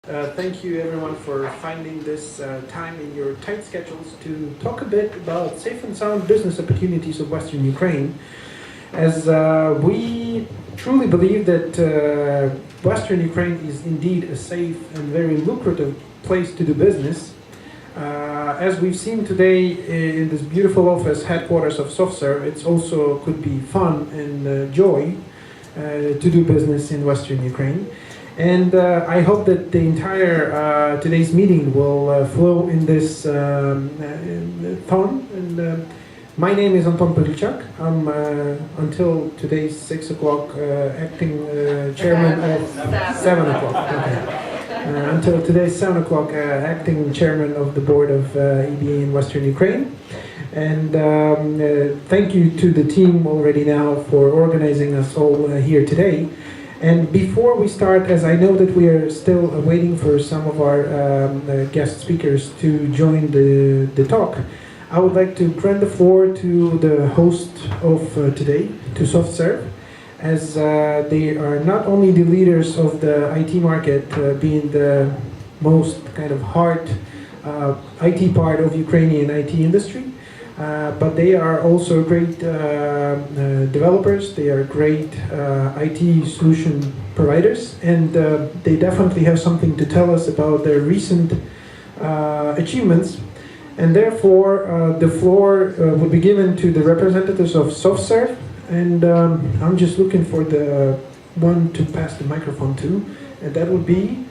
Thank you everyone for finding this time in your tight schedules to talk a bit about safe and sound business opportunities of Western Ukraine. As we truly believe that Western Ukraine is indeed a safe and very lucrative place to do business. As we've seen today in this beautiful office headquarters of SoftServe, it also could be fun and joy to do business in Western Ukraine. And I hope that the entire today's meeting will flow in this tone. And my name is Anton Pavlichak. I'm until today's 6 o'clock acting chairman of 7 o'clock. Okay. Until today's 7 o'clock acting chairman of the board of EBA in Western Ukraine. And thank you to the team already now for organizing us all here today. And before we start, as I know that we are still waiting for some of our guest speakers to join the talk, I would like to grant the floor to the host of today, to SoftServe, as they are not only the leaders of the IT market, being the most kind of hard IT part of Ukrainian IT industry, but they are also great developers, they are great IT solution providers, and they definitely have something to tell us about their recent achievements. And therefore, the floor would be given to the representatives of SoftServe, and I'm just looking for the one to pass the microphone to, and that would be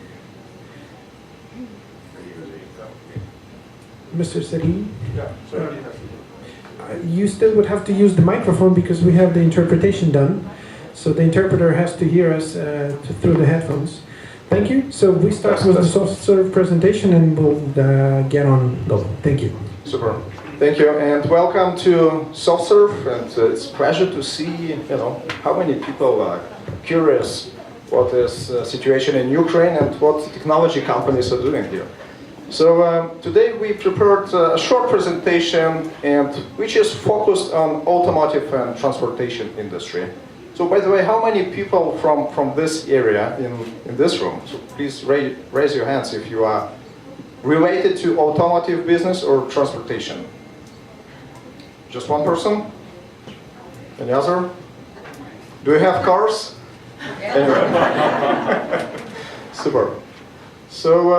Mr. Sari. Yeah, you still would have to use the microphone because we have the interpretation done. So the interpreter has to hear us through the headphones. Thank you. So we start with the SoftServe presentation and we'll get on going. Thank you. Super. Thank you and welcome to SoftServe. And it's a pleasure to see, how many people are curious what is the situation in Ukraine and what technology companies are doing here. So today we prepared a short presentation and which is focused on automotive and transportation industry. So by the way, how many people from this area in this room? So please raise your hands if you are related to automotive business or transportation. Just one person? Any other? Do you have cars? Yeah. Anyway. Super. So,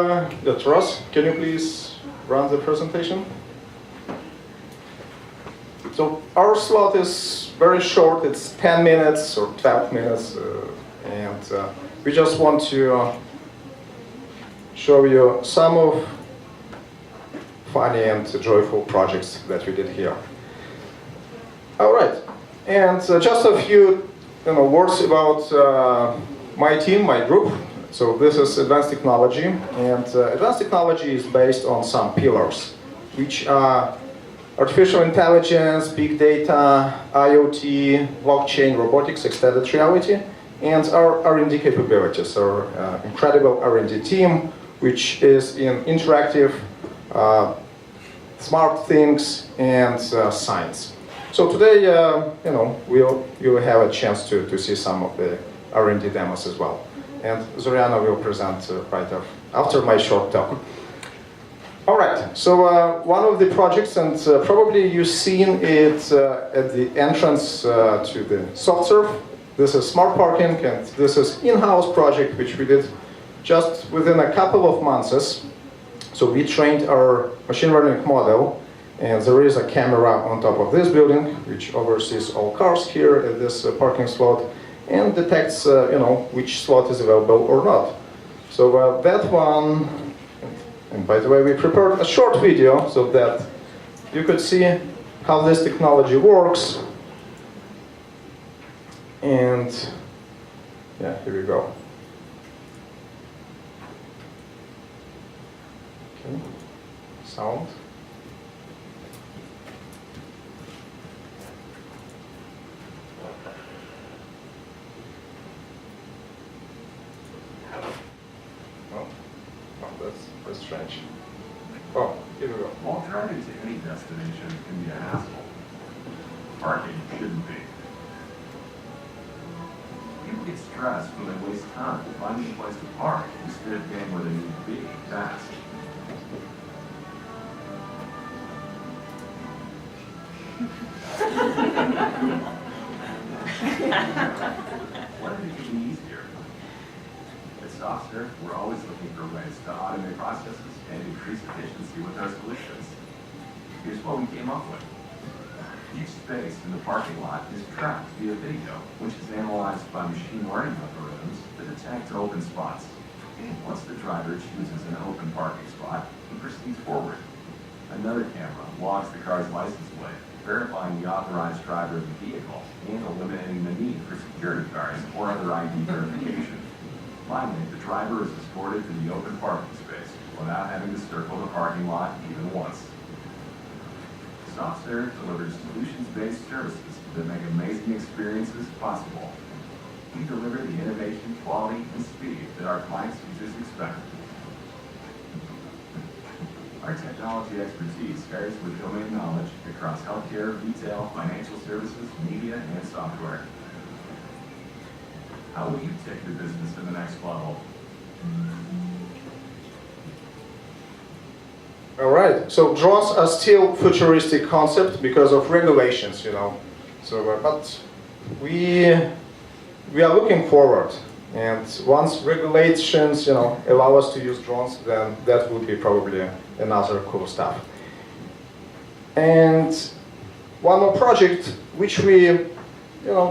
Ross, can you please run the presentation? So, our slot is very short, it's 10 minutes or 12 minutes, and we just want to show you some of funny and joyful projects that we did here. All right, and just a few words about my team, my group. So this is advanced technology, and advanced technology is based on some pillars, which are artificial intelligence, big data, IoT, blockchain, robotics, extended reality, and our R&D capabilities, our incredible R&D team, which is in interactive, smart things, and science. So today, you'll have a chance to see some of the R&D demos as well. And Zoriana will present right after my short talk. All right, so one of the projects, and probably you've seen it at the entrance to the SoftServe. This is smart parking, and this is in-house project which we did just within a couple of months. So we trained our machine learning model, and there is a camera on top of this building which oversees all cars here at this parking slot, and detects, which slot is available or not. So that one, and by the way, we prepared a short video so that you could see how this technology works. And yeah, here we go. Okay, sound. That's strange. Oh, here we go. While driving to any destination can be a hassle, parking shouldn't be. get stressed when they waste time finding a place to park instead of getting where they need to be fast. What if it could be easier? At Software, we're always looking for ways to automate processes and increase efficiency with our solutions. Here's what we came up with. Each space in the parking lot is tracked via video, which is analyzed by machine learning algorithms to detect open spots. Once the driver chooses an open parking spot, he proceeds forward. Another camera logs the car's license plate, verifying the authorized driver of the vehicle and eliminating the need for security guards or other ID verification. Finally, the driver is escorted to the open parking space without having to circle the parking lot even once. Software delivers solutions-based services that make amazing experiences possible. We deliver the innovation, quality, and speed that our clients' users expect. Our technology expertise varies with domain knowledge across healthcare, retail, financial services, media, and software. How will you take your business to the next level? All right. So drones are still futuristic concept because of regulations, So, but we are looking forward, and once regulations, allow us to use drones, then that would be probably another cool stuff. And one more project which we,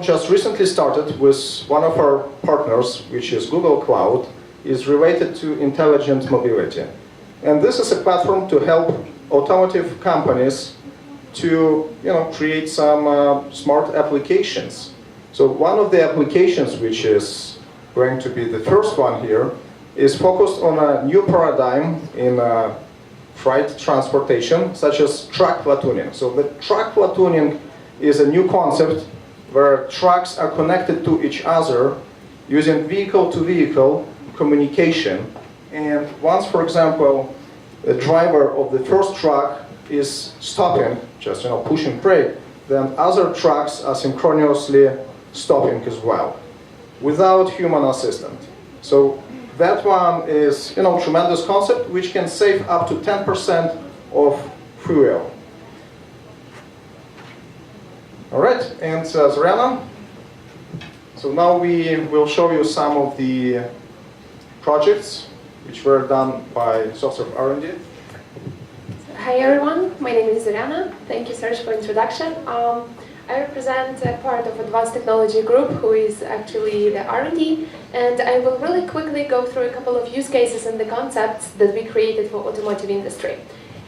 just recently started with one of our partners, which is Google Cloud, is related to intelligent mobility. And this is a platform to help automotive companies to create some smart applications. So one of the applications, which is going to be the first one here, is focused on a new paradigm in freight transportation, such as truck platooning. So the truck platooning is a new concept where trucks are connected to each other using vehicle-to-vehicle communication. And once, for example, the driver of the first truck is stopping, just pushing brake, then other trucks are synchronously stopping as well, without human assistant. So that one is tremendous concept which can save up to 10% of fuel. All right, and Zoriana, so now we will show you some of the projects which were done by Software R&D. Hi everyone, my name is Zoriana. Thank you, Serge, for introduction. I represent a part of Advanced Technology Group, who is actually the R&D, and I will really quickly go through a couple of use cases and the concepts that we created for automotive industry.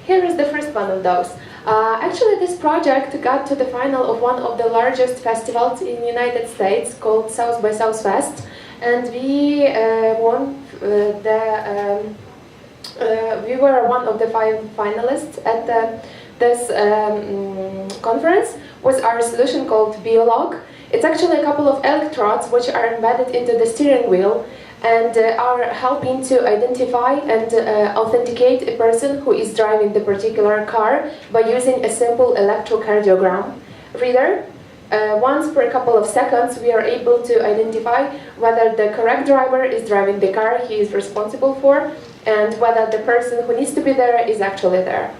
Here is the first one of those. Actually, this project got to the final of one of the largest festivals in the United States called South by Southwest, and we won we were one of the 5 finalists at this conference with our solution called Biolog. It's actually a couple of electrodes which are embedded into the steering wheel and are helping to identify and authenticate a person who is driving the particular car by using a simple electrocardiogram reader. Once per couple of seconds, we are able to identify whether the correct driver is driving the car he is responsible for, and whether the person who needs to be there is actually there.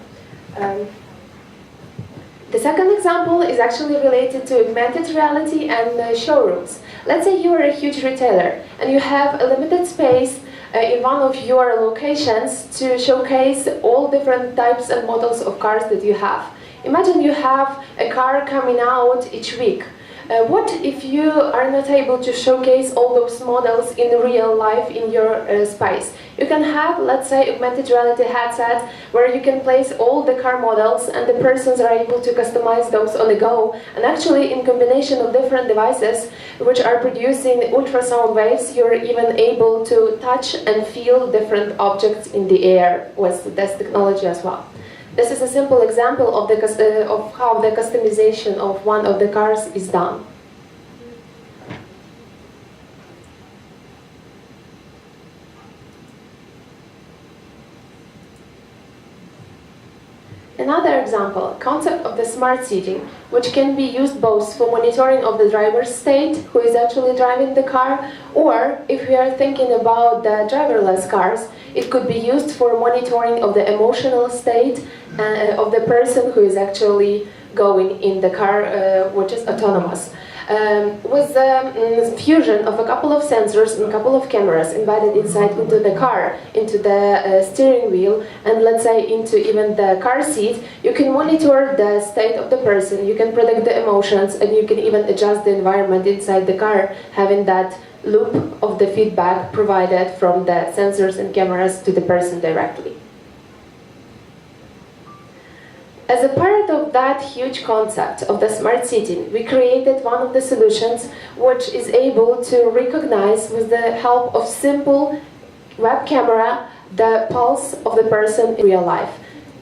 The second example is actually related to augmented reality and showrooms. Let's say you are a huge retailer and you have a limited space in one of your locations to showcase all different types and models of cars that you have. Imagine you have a car coming out each week. What if you are not able to showcase all those models in real life in your space? You can have, let's say, augmented reality headset where you can place all the car models and the persons are able to customize those on the go. And actually, in combination of different devices which are producing ultrasound waves, you're even able to touch and feel different objects in the air with this technology as well. This is a simple example of how the customization of one of the cars is done. Another example, concept of the smart seating, which can be used both for monitoring of the driver's state, who is actually driving the car, or if we are thinking about the driverless cars, it could be used for monitoring of the emotional state of the person who is actually going in the car, which is autonomous. With the fusion of a couple of sensors and a couple of cameras embedded inside into the car, into the steering wheel, and let's say into even the car seat, you can monitor the state of the person, you can predict the emotions, and you can even adjust the environment inside the car, having that loop of the feedback provided from the sensors and cameras to the person directly. As a part of that huge concept of the smart seating, we created one of the solutions which is able to recognize with the help of simple web camera the pulse of the person in real life.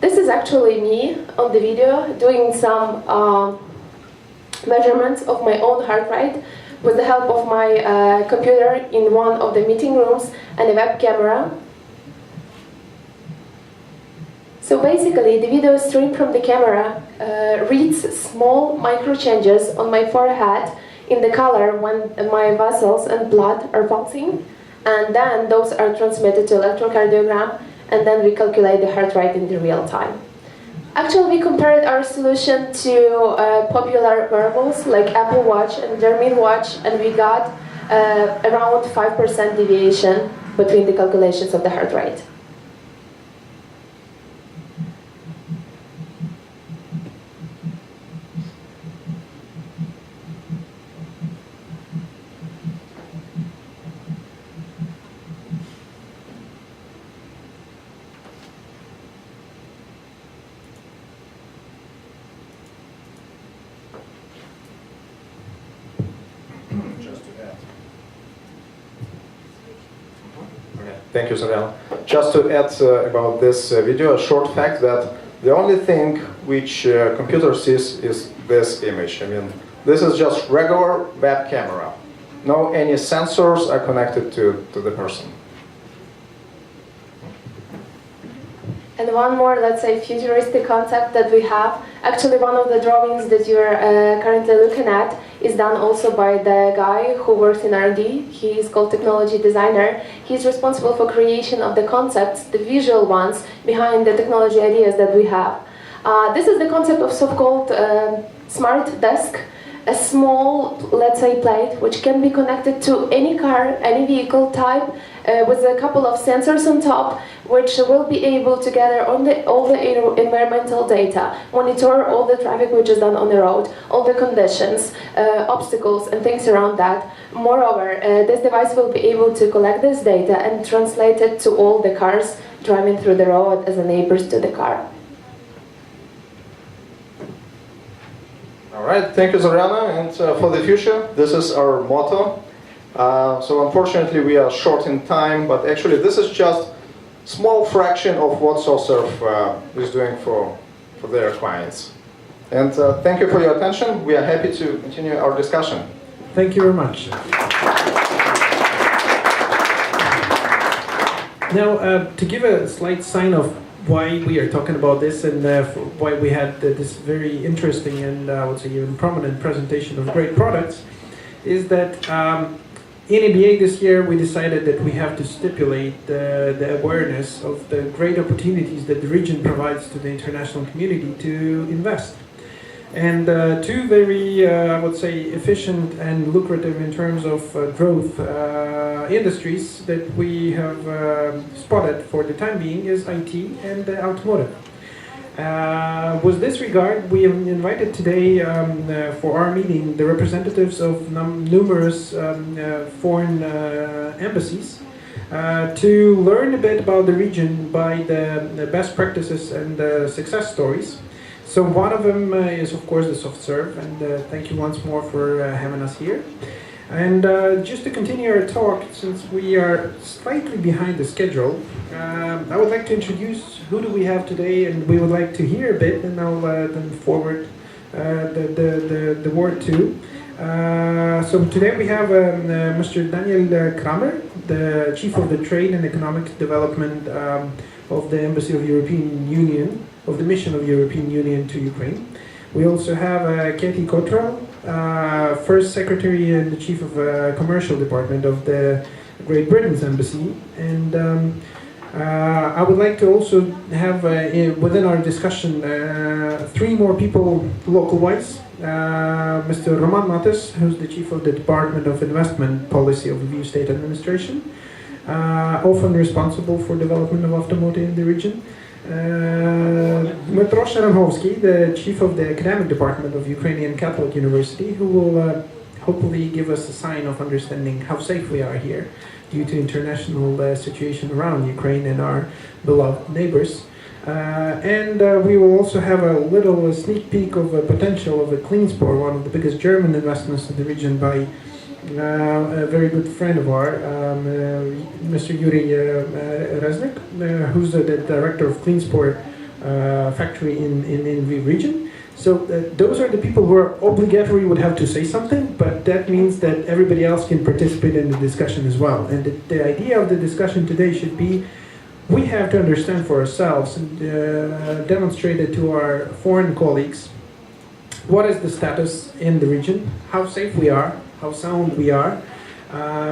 This is actually me on the video doing some measurements of my own heart rate with the help of my computer in one of the meeting rooms and a web camera. So basically, the video stream from the camera reads small micro changes on my forehead in the color when my vessels and blood are pulsing, and then those are transmitted to electrocardiogram, and then we calculate the heart rate in the real time. Actually, we compared our solution to popular wearables like Apple Watch and Garmin Watch, and we got around 5% deviation between the calculations of the heart rate. Thank you, Soriano. Just to add about this video, a short fact that the only thing which computer sees is this image. I mean, this is just regular web camera. No any sensors are connected to the person. And one more, let's say, futuristic concept that we have. Actually, one of the drawings that you're currently looking at is done also by the guy who works in R&D. He is called technology designer. He's responsible for creation of the concepts, the visual ones, behind the technology ideas that we have. This is the concept of so-called smart desk, a small, let's say, plate which can be connected to any car, any vehicle type, with a couple of sensors on top, which will be able to gather all the environmental data, monitor all the traffic which is done on the road, all the conditions, obstacles and things around that. Moreover, this device will be able to collect this data and translate it to all the cars driving through the road as a neighbors to the car. All right, thank you, Zoriana. And for the future, this is our motto. So unfortunately, we are short in time, but actually this is just small fraction of what SoSurf is doing for their clients. And thank you for your attention. We are happy to continue our discussion. Thank you very much. Now, to give a slight sign of why we are talking about this and why we had this very interesting and I would say even prominent presentation of great products, is that in ABA this year we decided that we have to stipulate the awareness of the great opportunities that the region provides to the international community to invest. And two very, I would say, efficient and lucrative in terms of growth industries that we have spotted for the time being is IT and automotive. With this regard, we have invited today for our meeting the representatives of numerous foreign embassies to learn a bit about the region by the best practices and success stories. So one of them is, of course, the SoftServe, and thank you once more for having us here. And just to continue our talk, since we are slightly behind the schedule, I would like to introduce who do we have today, and we would like to hear a bit, and I'll then forward the word to. So today we have Mr. Daniel Kramer, the Chief of the Trade and Economic Development of the Embassy of European Union, of the Mission of European Union to Ukraine. We also have Katie Cottrell, First Secretary and the Chief of Commercial Department of the Great Britain's Embassy. And I would like to also have within our discussion 3 more people local-wise. Mr. Roman Matis, who's the Chief of the Department of Investment Policy of the VU State Administration, often responsible for development of automotive in the region. Dmytro Sharanhovsky, the Chief of the Academic Department of Ukrainian Catholic University, who will hopefully give us a sign of understanding how safe we are here due to international situation around Ukraine and our beloved neighbors. And we will also have a little sneak peek of a potential of a Cleanspor, one of the biggest German investments in the region by a very good friend of ours, Mr. Yuri Reznik, who's the director of Cleanspor factory in the region. So those are the people who are obligatory would have to say something, but that means that everybody else can participate in the discussion as well. And the idea of the discussion today should be, we have to understand for ourselves and demonstrate it to our foreign colleagues what is the status in the region, how safe we are, how sound we are,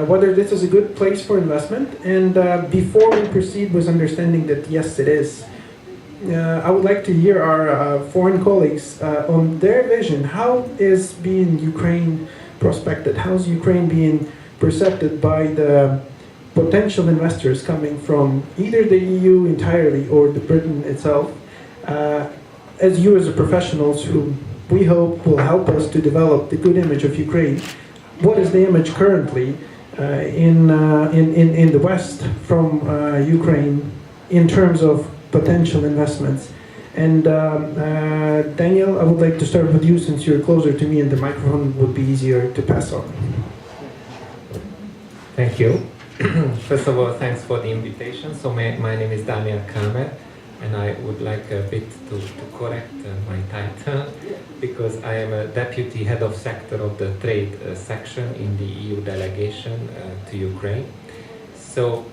whether this is a good place for investment, and before we proceed with understanding that yes, it is, I would like to hear our foreign colleagues on their vision. How is being Ukraine prospected? How is Ukraine being perceived by the potential investors coming from either the EU entirely or the Britain itself? As you as professionals who we hope will help us to develop the good image of Ukraine, what is the image currently in the West from Ukraine in terms of potential investments? And Daniel, I would like to start with you since you're closer to me and the microphone would be easier to pass on. Thank you. First of all, thanks for the invitation. So my name is Daniel Kramer, and I would like a bit to correct my title, because I am a Deputy Head of Sector of the Trade section in the EU delegation to Ukraine. So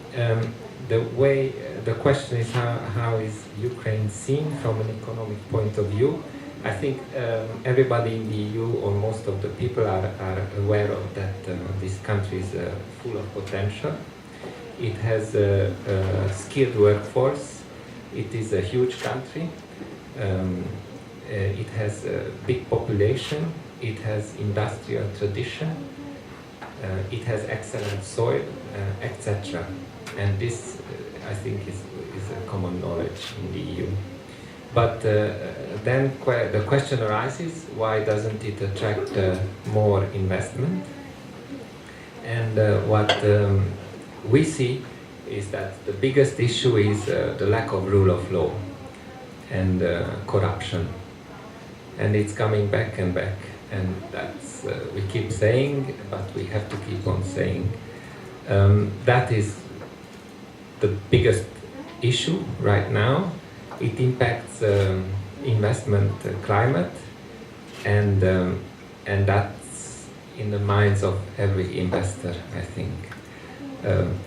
the question is how is Ukraine seen from an economic point of view? I think everybody in the EU, or most of the people, are aware of that this country is full of potential. It has a skilled workforce. It is a huge country. It has a big population. It has industrial tradition. It has excellent soil, etc. And this, I think, is a common knowledge in the EU. But then the question arises, why doesn't it attract more investment? And what we see is that the biggest issue is the lack of rule of law and corruption. And it's coming back and back. And that's, we keep saying, but we have to keep on saying. That is the biggest issue right now. It impacts investment climate, and that's in the minds of every investor, I think,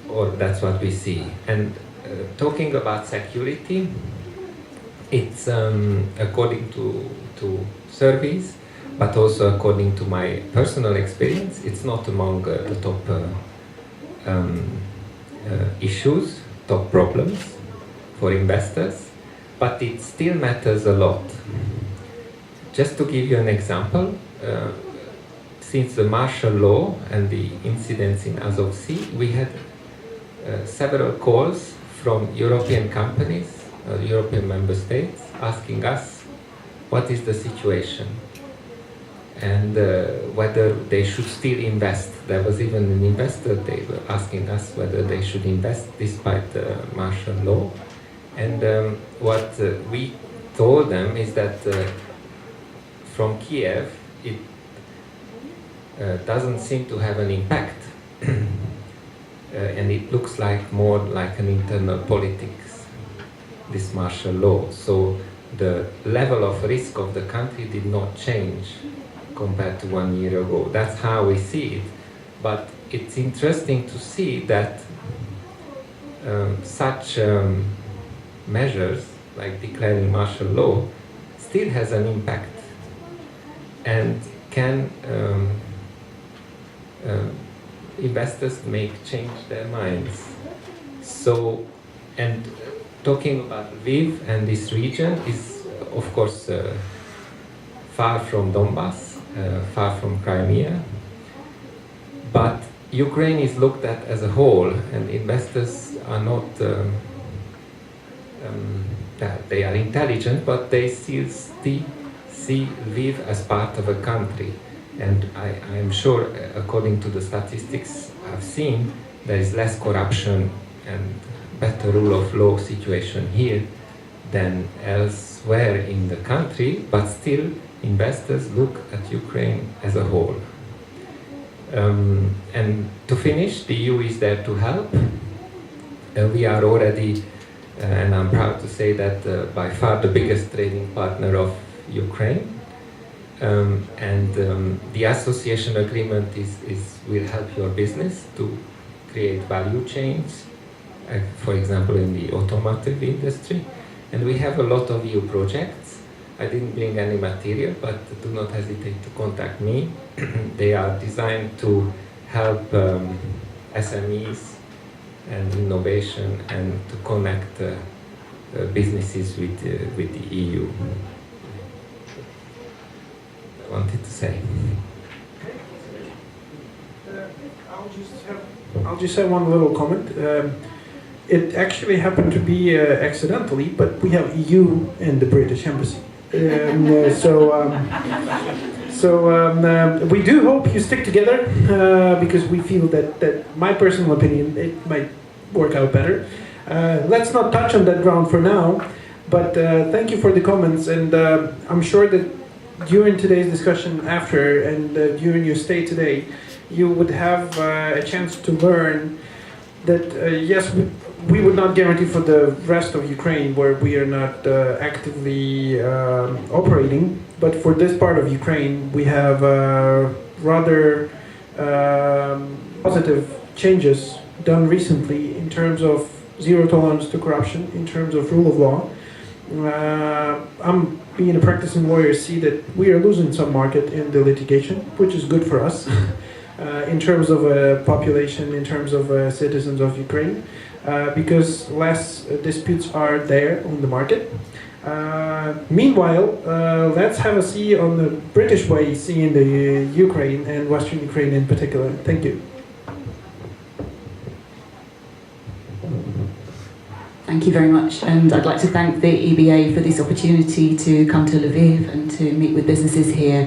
or that's what we see. And talking about security, it's according to surveys, but also according to my personal experience, it's not among the top issues, top problems for investors. But it still matters a lot. Just to give you an example, since the martial law and the incidents in Azov Sea, we had several calls from European companies, European member states, asking us what is the situation and whether they should still invest. There was even an investor, they were asking us whether they should invest despite the martial law. And what we told them is that from Kiev, it doesn't seem to have an impact. And it looks like more like an internal politics, this martial law. So the level of risk of the country did not change compared to 1 year ago. That's how we see it. But it's interesting to see that such measures, like declaring martial law, still has an impact and can investors change their minds. So, and talking about Lviv and this region is, of course, far from Donbass, far from Crimea, but Ukraine is looked at as a whole, and investors are not, they are intelligent, but they still see Lviv as part of a country. And I am sure, according to the statistics I've seen, there is less corruption and better rule of law situation here than elsewhere in the country, but still investors look at Ukraine as a whole. And to finish, the EU is there to help. We are already, and I'm proud to say that, by far the biggest trading partner of Ukraine. The association agreement will help your business to create value chains, for example in the automotive industry. And we have a lot of EU projects. I didn't bring any material, but do not hesitate to contact me. They are designed to help SMEs and innovation and to connect businesses with the EU. I wanted to say. I'll just have one little comment. It actually happened to be accidentally, but we have EU in the British Embassy. We do hope you stick together because we feel that my personal opinion, it might work out better. Let's not touch on that ground for now, but thank you for the comments, and I'm sure that during today's discussion after and during your stay today, you would have a chance to learn that yes, we would not guarantee for the rest of Ukraine where we are not actively operating, but for this part of Ukraine we have rather positive changes done recently in terms of zero tolerance to corruption, in terms of rule of law. I'm being a practicing lawyer, see that we are losing some market in the litigation, which is good for us in terms of population, in terms of citizens of Ukraine. Because less disputes are there on the market. Meanwhile, let's have a see on the British way seeing the Ukraine and Western Ukraine in particular. Thank you. Thank you very much, and I'd like to thank the EBA for this opportunity to come to Lviv and to meet with businesses here.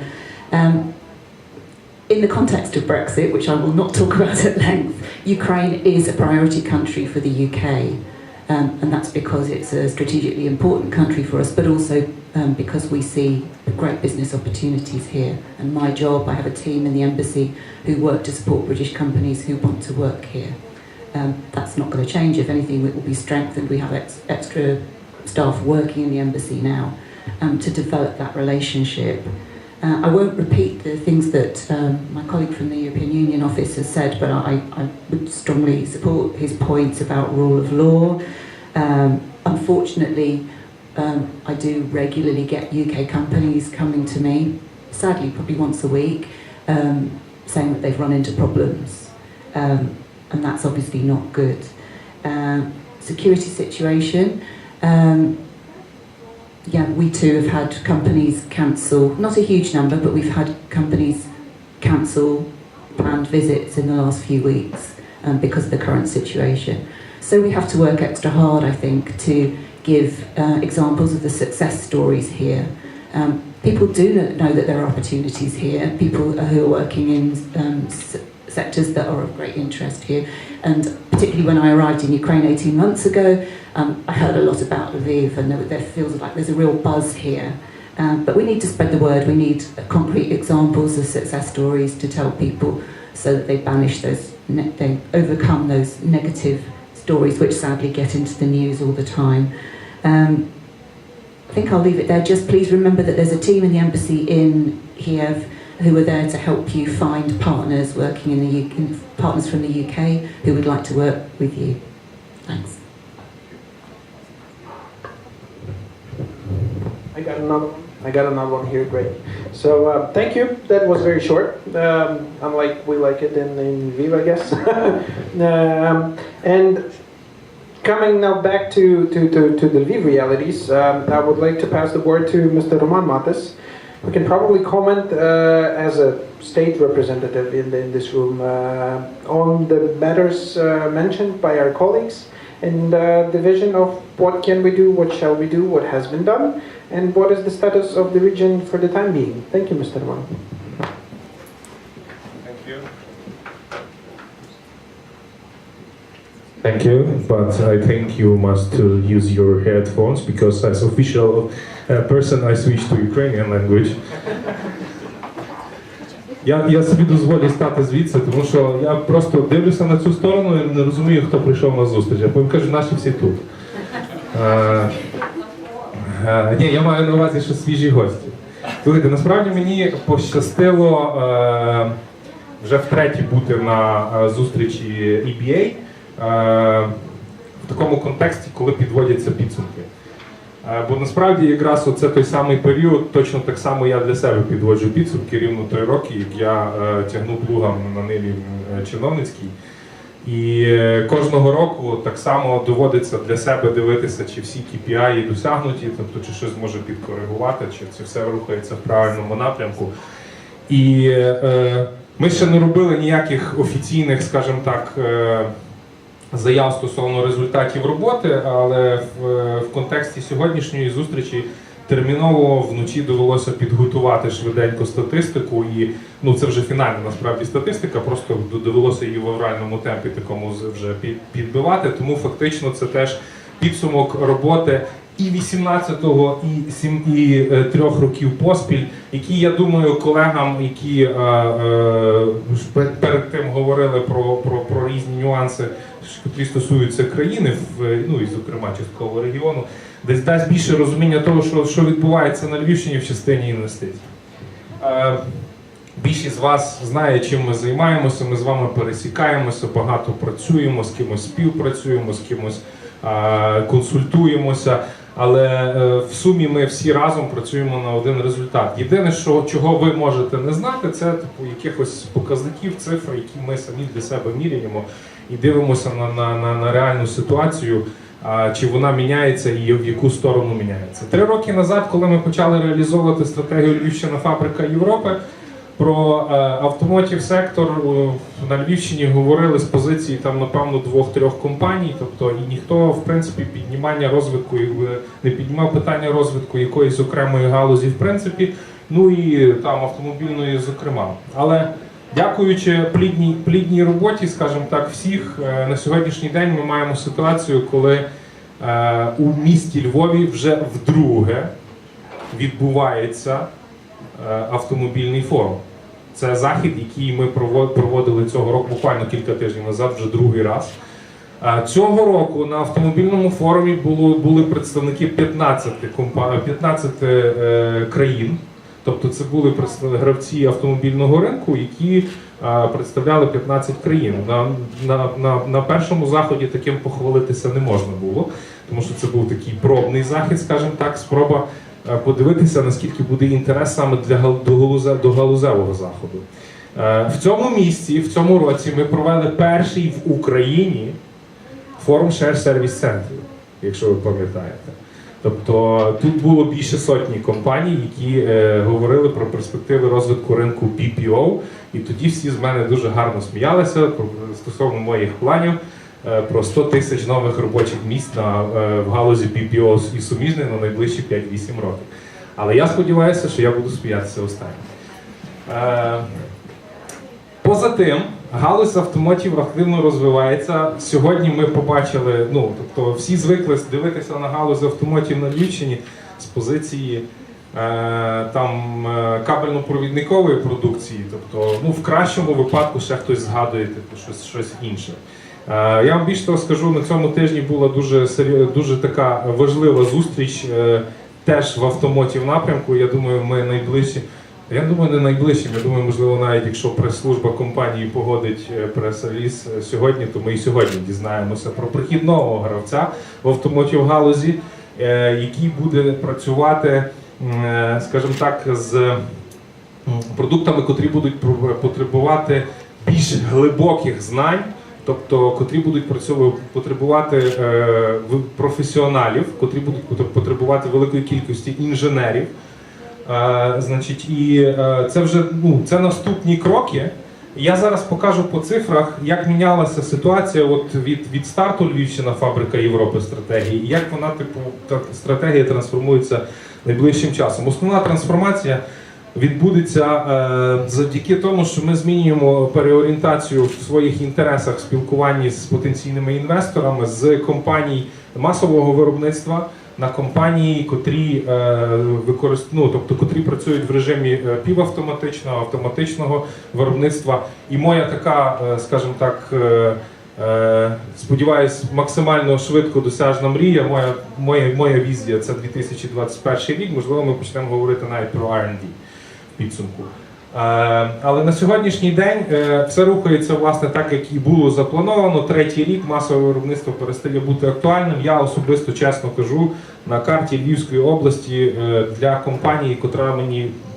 In the context of Brexit, which I will not talk about at length, Ukraine is a priority country for the UK, and that's because it's a strategically important country for us, but also because we see great business opportunities here. And my job, I have a team in the embassy who work to support British companies who want to work here. That's not going to change. If anything, it will be strengthened. We have extra staff working in the embassy now to develop that relationship. I won't repeat the things that my colleague from the European Union office has said, but I would strongly support his points about rule of law. Unfortunately, I do regularly get UK companies coming to me, sadly probably once a week, saying that they've run into problems. And that's obviously not good. Security situation. Yeah, we too have had companies cancel, not a huge number, but we've had companies cancel planned visits in the last few weeks because of the current situation. So we have to work extra hard, I think, to give examples of the success stories here. People do know that there are opportunities here, people who are working in sectors that are of great interest here. And particularly when I arrived in Ukraine 18 months ago, I heard a lot about Lviv, and there feels like there's a real buzz here. But we need to spread the word. We need concrete examples of success stories to tell people so that they banish those, they overcome those negative stories which sadly get into the news all the time. I think I'll leave it there. Just please remember that there's a team in the embassy in Kiev who are there to help you find partners working in the UK, partners from the UK who would like to work with you. Thanks. I got another one here, great. So thank you, that was very short, unlike we like it in Viva, I guess. And coming now back to the Lviv realities, I would like to pass the word to Mr. Roman Matis, who can probably comment as a state representative in this room on the matters mentioned by our colleagues, and the vision of what can we do, what shall we do, what has been done, and what is the status of the region for the time being. Thank you, Mr. Roman. Thank you. Thank you, but I think you must use your headphones because as official person I switched to Ukrainian language. Я собі дозволю стати звідси, тому що я просто дивлюся на цю сторону і не розумію, хто прийшов на зустріч. Я потім кажу, наші всі тут. Ні, я маю на увазі, що свіжі гості. Слухайте, насправді мені пощастило вже втретє бути на зустрічі EBA в такому контексті, коли підводяться підсумки. Бо насправді якраз оце той самий період, точно так само я для себе підводжу підсумки, рівно 3 роки, як я тягну плугом на ниві чиновницькій. І кожного року так само доводиться для себе дивитися, чи всі KPI досягнуті, тобто чи щось може підкоригувати, чи це все рухається в правильному напрямку. І ми ще не робили ніяких офіційних, скажімо так, заяв стосовно результатів роботи, але в контексті сьогоднішньої зустрічі терміново вночі довелося підготувати швиденько статистику, і це вже фінальна насправді статистика, просто довелося її в авральному темпі такому вже підбивати, тому фактично це теж підсумок роботи і 18-го, і 3 років поспіль, які, я думаю, колегам, які перед тим говорили про різні нюанси, які стосуються країни, і зокрема частково регіону, десь дасть більше розуміння того, що відбувається на Львівщині в частині інвестицій. Більшість з вас знає, чим ми займаємося, ми з вами пересікаємося, багато працюємо, з кимось співпрацюємо, з кимось консультуємося, але в сумі ми всі разом працюємо на один результат. Єдине, чого ви можете не знати, це якихось показників, цифр, які ми самі для себе міряємо і дивимося на реальну ситуацію, чи вона міняється і в яку сторону міняється. 3 роки назад, коли ми почали реалізовувати стратегію «Львівщина – фабрика Європи», про автомотів сектор на Львівщині говорили з позиції напевно 2-3 компаній, тобто і ніхто в принципі піднімання розвитку не піднімав питання розвитку якоїсь окремої галузі в принципі, і автомобільної зокрема. Але дякуючи плідній роботі, скажімо так, всіх, на сьогоднішній день ми маємо ситуацію, коли у місті Львові вже вдруге відбувається автомобільний форум. Це захід, який ми проводили цього року, буквально кілька тижнів назад, вже 2-й раз. Цього року на автомобільному форумі були представники 15 країн. Тобто це були гравці автомобільного ринку, які представляли 15 країн. На першому заході таким похвалитися не можна було, тому що це був такий пробний захід, скажімо так, спроба подивитися, наскільки буде інтерес саме до галузевого заходу. В цьому місці, в цьому році ми провели перший в Україні форум Share Service Centrів, якщо ви пам'ятаєте. Тобто тут було більше сотні компаній, які говорили про перспективи розвитку ринку BPO, і тоді всі з мене дуже гарно сміялися стосовно моїх планів про 100 тисяч нових робочих місць в галузі BPO і суміжних на найближчі 5-8 років. Але я сподіваюся, що я буду сміятися останнім. Поза тим, галузь автомотів активно розвивається. Сьогодні ми побачили, тобто всі звикли дивитися на галузь автомотів на Львівщині з позиції кабельно-провідникової продукції, тобто в кращому випадку ще хтось згадує щось інше. Я вам більше того скажу, на цьому тижні була дуже така важлива зустріч теж в автомотів напрямку. Я думаю, ми найближчі Я думаю, не найближчим. Я думаю, можливо, навіть якщо прес-служба компанії погодить прес-реліз сьогодні, то ми і сьогодні дізнаємося про прихід нового гравця в автомотив галузі, який буде працювати, скажімо так, з продуктами, котрі будуть потребувати більш глибоких знань, тобто котрі будуть потребувати професіоналів, котрі будуть потребувати великої кількості інженерів. Значить, і це вже це наступні кроки. Я зараз покажу по цифрах, як мінялася ситуація от від старту Львівщина фабрика Європи стратегії, і як вона, стратегія трансформується найближчим часом. Основна трансформація відбудеться завдяки тому, що ми змінюємо переорієнтацію в своїх інтересах в спілкуванні з потенційними інвесторами з компаній масового виробництва на компанії, котрі котрі працюють в режимі півавтоматичного, автоматичного виробництва. І моя така, скажімо так, сподіваюсь, максимально швидко досяжна мрія, моя візія – це 2021 рік, можливо, ми почнемо говорити навіть про R&D в підсумку. Але на сьогоднішній день все рухається, власне, так, як і було заплановано. Третій рік масове виробництво перестає бути актуальним. Я особисто, чесно кажу, на карті Львівської області для компанії,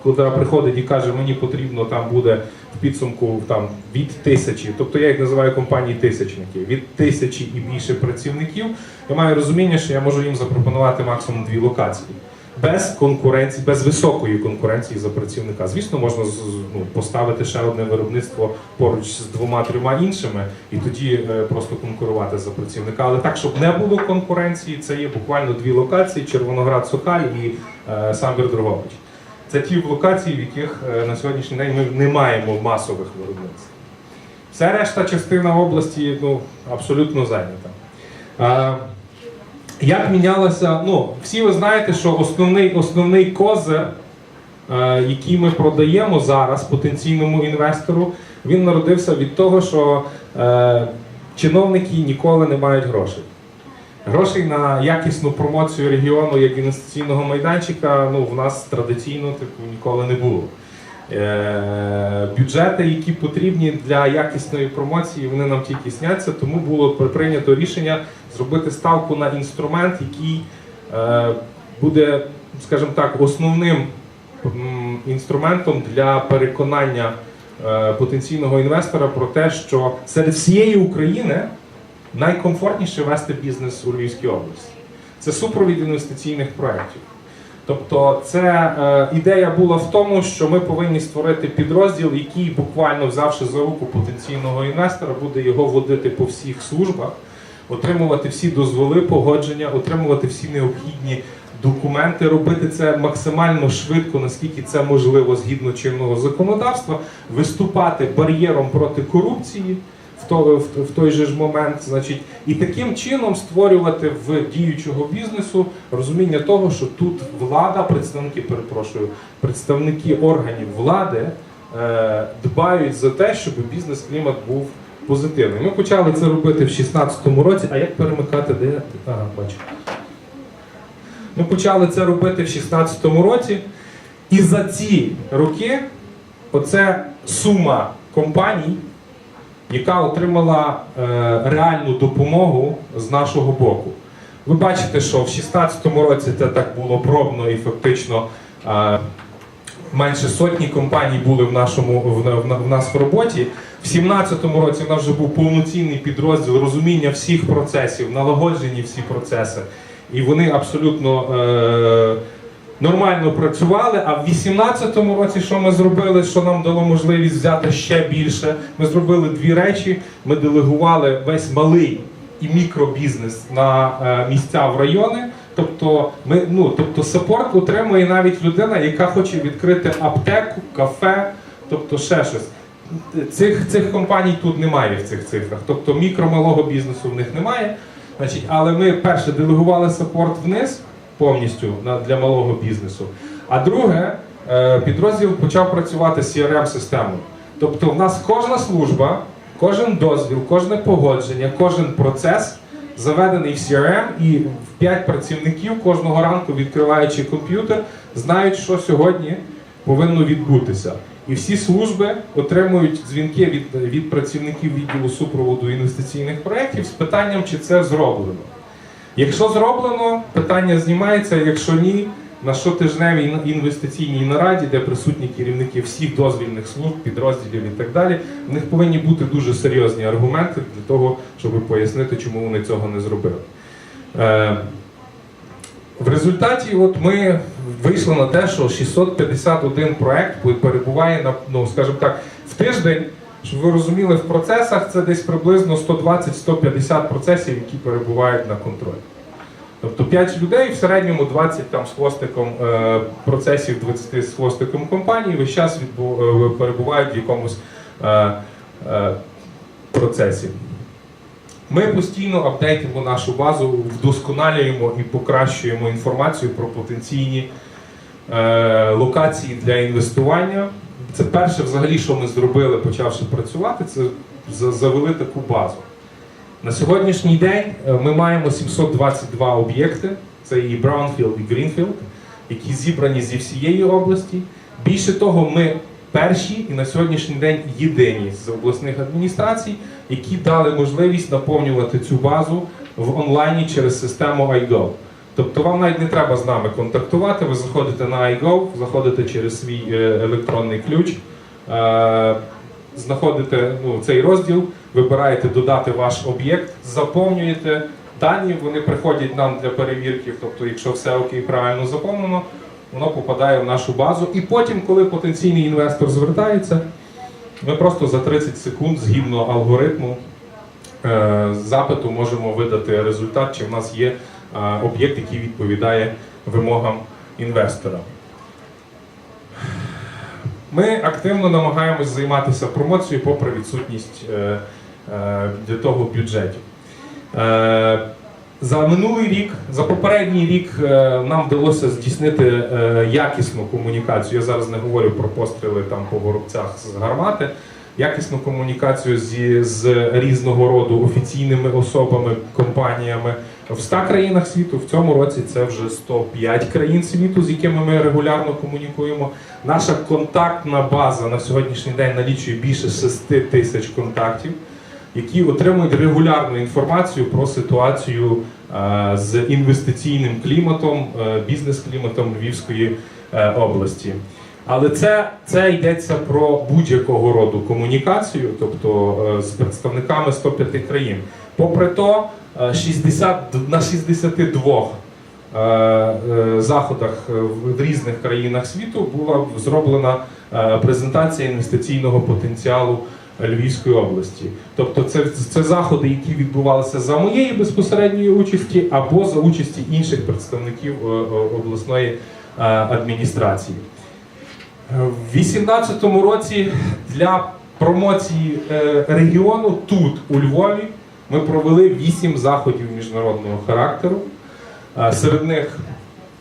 котра приходить і каже, мені потрібно там буде в підсумку там, від 1000, тобто я їх називаю компанії тисячники, від 1000 і більше працівників, я маю розуміння, що я можу їм запропонувати максимум 2 локації. Без конкуренції, без високої конкуренції за працівника. Звісно, можна поставити ще одне виробництво поруч з 2-3 іншими і тоді просто конкурувати за працівника. Але так, щоб не було конкуренції, це є буквально 2 локації: Червоноград-Сокаль і Самбір-Дрогобич. Це ті локації, в яких на сьогоднішній день ми не маємо масових виробництв. Вся решта частина області абсолютно зайнята. Як мінялося, всі ви знаєте, що основний козир, який ми продаємо зараз потенційному інвестору, він народився від того, що чиновники ніколи не мають грошей. Грошей на якісну промоцію регіону як інвестиційного майданчика в нас традиційно ніколи не було. Бюджети, які потрібні для якісної промоції, вони нам тільки сняться, тому було прийнято рішення зробити ставку на інструмент, який буде, скажімо так, основним інструментом для переконання потенційного інвестора про те, що серед всієї України найкомфортніше вести бізнес у Львівській області. Це супровід інвестиційних проєктів. Тобто ідея була в тому, що ми повинні створити підрозділ, який, буквально взявши за руку потенційного інвестора, буде його водити по всіх службах, отримувати всі дозволи, погодження, отримувати всі необхідні документи, робити це максимально швидко, наскільки це можливо згідно чинного законодавства, виступати бар'єром проти корупції в той же ж момент, значить, і таким чином створювати в діючого бізнесу розуміння того, що тут влада, представники органів влади дбають за те, щоб бізнес-клімат був позитивний. Ми почали це робити в 2016 році, а як перемикати, де? Ага, бачу. Ми почали це робити в 2016 році, і за ці роки оце сума компаній, яка отримала реальну допомогу з нашого боку. Ви бачите, що в 2016 році це так було пробно і фактично менше сотні компаній були в нас в роботі. В 2017 році в нас вже був повноцінний підрозділ розуміння всіх процесів, налагоджені всі процеси. І вони абсолютно нормально працювали, а в 2018 році що ми зробили, що нам дало можливість взяти ще більше? Ми зробили 2 речі. Ми делегували весь малий і мікробізнес на місця в райони. Тобто саппорт отримує навіть людина, яка хоче відкрити аптеку, кафе, тобто ще щось. Цих компаній тут немає в цих цифрах. Тобто мікро-малого бізнесу в них немає. Значить, але ми перше делегували саппорт вниз повністю для малого бізнесу. А друге, підрозділ почав працювати з CRM-системою. Тобто в нас кожна служба, кожен дозвіл, кожне погодження, кожен процес заведений в CRM, і 5 працівників кожного ранку, відкриваючи комп'ютер, знають, що сьогодні повинно відбутися. І всі служби отримують дзвінки від працівників відділу супроводу інвестиційних проєктів з питанням, чи це зроблено. Якщо зроблено, питання знімається, якщо ні, на щотижневій інвестиційній нараді, де присутні керівники всіх дозвільних служб, підрозділів і так далі, в них повинні бути дуже серйозні аргументи для того, щоб пояснити, чому вони цього не зробили. В результаті ми вийшли на те, що 651 проект перебуває скажімо так, в тиждень, щоб ви розуміли, в процесах це десь приблизно 120-150 процесів, які перебувають на контролі. Тобто 5 людей, в середньому 20 там, з хвостиком процесів, 20 з хвостиком компаній весь час перебувають в якомусь процесі. Ми постійно апдейтимо нашу базу, вдосконалюємо і покращуємо інформацію про потенційні локації для інвестування. Це перше взагалі, що ми зробили, почавши працювати, це завели таку базу. На сьогоднішній день ми маємо 722 об'єкти, це і Brownfield, і Greenfield, які зібрані зі всієї області. Більше того, ми перші і на сьогоднішній день єдині з обласних адміністрацій, які дали можливість наповнювати цю базу в онлайні через систему iGo. Тобто вам навіть не треба з нами контактувати, ви заходите на iGo, заходите через свій електронний ключ, знаходите цей розділ, вибираєте додати ваш об'єкт, заповнюєте дані, вони приходять нам для перевірки, тобто якщо все окей, правильно заповнено, воно попадає в нашу базу. І потім, коли потенційний інвестор звертається, ми просто за 30 секунд, згідно алгоритму запиту, можемо видати результат, чи в нас є об'єкт, який відповідає вимогам інвестора. Ми активно намагаємось займатися промоцією попри відсутність для того бюджетів. За минулий рік, за попередній рік нам вдалося здійснити якісну комунікацію. Я зараз не говорю про постріли там по горобцях з гармати. Якісну комунікацію з різного роду офіційними особами, компаніями в 100 країнах світу. В цьому році це вже 105 країн світу, з якими ми регулярно комунікуємо. Наша контактна база на сьогоднішній день налічує більше 6 тисяч контактів, які отримують регулярну інформацію про ситуацію з інвестиційним кліматом, бізнес-кліматом Львівської області. Але це йдеться про будь-якого роду комунікацію, тобто з представниками 105 країн. Попри то, на 62 заходах в різних країнах світу була зроблена презентація інвестиційного потенціалу Львівської області. Тобто це заходи, які відбувалися за моєї безпосередньої участі або за участі інших представників обласної адміністрації. В 2018 році для промоції регіону тут, у Львові, ми провели 8 заходів міжнародного характеру. Серед них,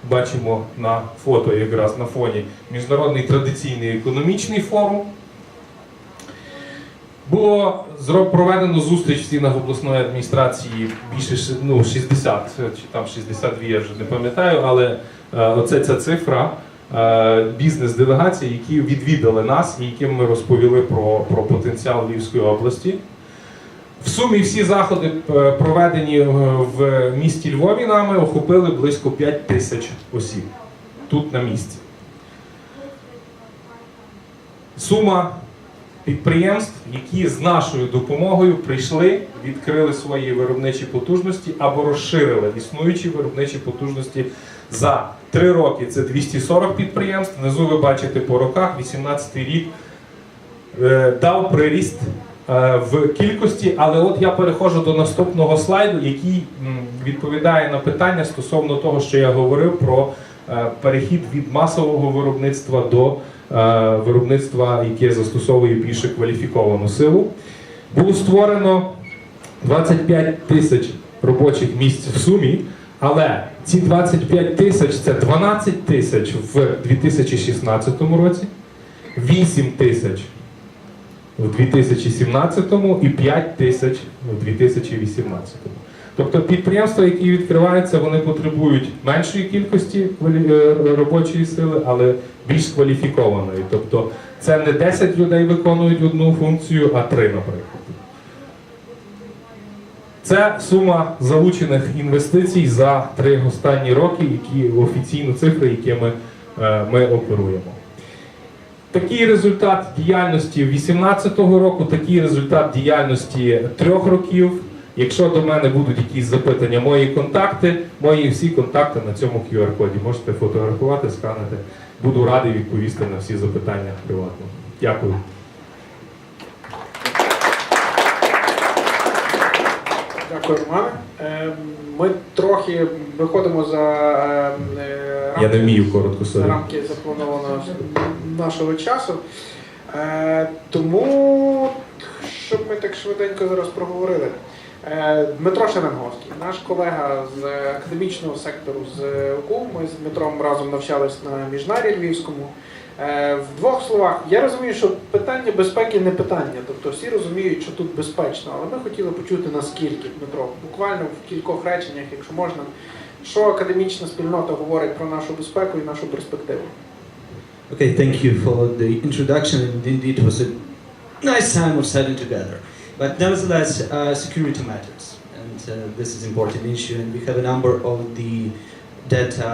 бачимо на фото якраз на фоні, Міжнародний традиційний економічний форум. Було проведено зустріч в стінах обласної адміністрації більше 60, чи там 62, я вже не пам'ятаю, але оце ця цифра бізнес-делегацій, які відвідали нас і яким ми розповіли про потенціал Львівської області. В сумі всі заходи, проведені в місті Львові нами, охопили близько 5 тисяч осіб тут на місці. Сума підприємств, які з нашою допомогою прийшли, відкрили свої виробничі потужності або розширили існуючі виробничі потужності за 3 роки. Це 240 підприємств. Внизу ви бачите по роках, 18 рік дав приріст в кількості, але от я переходжу до наступного слайду, який відповідає на питання стосовно того, що я говорив про перехід від масового виробництва до виробництва, яке застосовує більше кваліфіковану силу. Було створено 25 тисяч робочих місць в сумі, але ці 25 тисяч – це 12 тисяч в 2016 році, 8 тисяч в 2017 і 5 тисяч в 2018. Тобто підприємства, які відкриваються, вони потребують меншої кількості робочої сили, але більш кваліфікованої. Тобто це не 10 людей виконують одну функцію, а 3, наприклад. Це сума залучених інвестицій за 3 останні роки, які офіційні цифри, якими ми оперуємо. Такий результат діяльності 2018 року, такий результат діяльності 3 років. Якщо до мене будуть якісь запитання, мої контакти, мої всі контакти на цьому QR-коді. Можете фотографувати, сканити. Буду радий відповісти на всі запитання приватно. Дякую. Дякую, Романе. Ми трохи виходимо за Я не вмію коротко сказати. рамки запланованого нашого часу. Тому, щоб ми так швиденько зараз проговорили. Дмитро Шеренговський, наш колега з академічного сектору з УКУ, ми з Дмитром разом навчались на Міжнарі Львівському. В 2 словах, я розумію, що питання безпеки не питання, тобто всі розуміють, що тут безпечно, але ми хотіли почути наскільки, Дмитро, буквально в кількох реченнях, якщо можна, що академічна спільнота говорить про нашу безпеку і нашу перспективу. Okay, thank you for the introduction, and indeed it was a nice time of studying together. But nevertheless, security matters, and this is an important issue, and we have a number of the data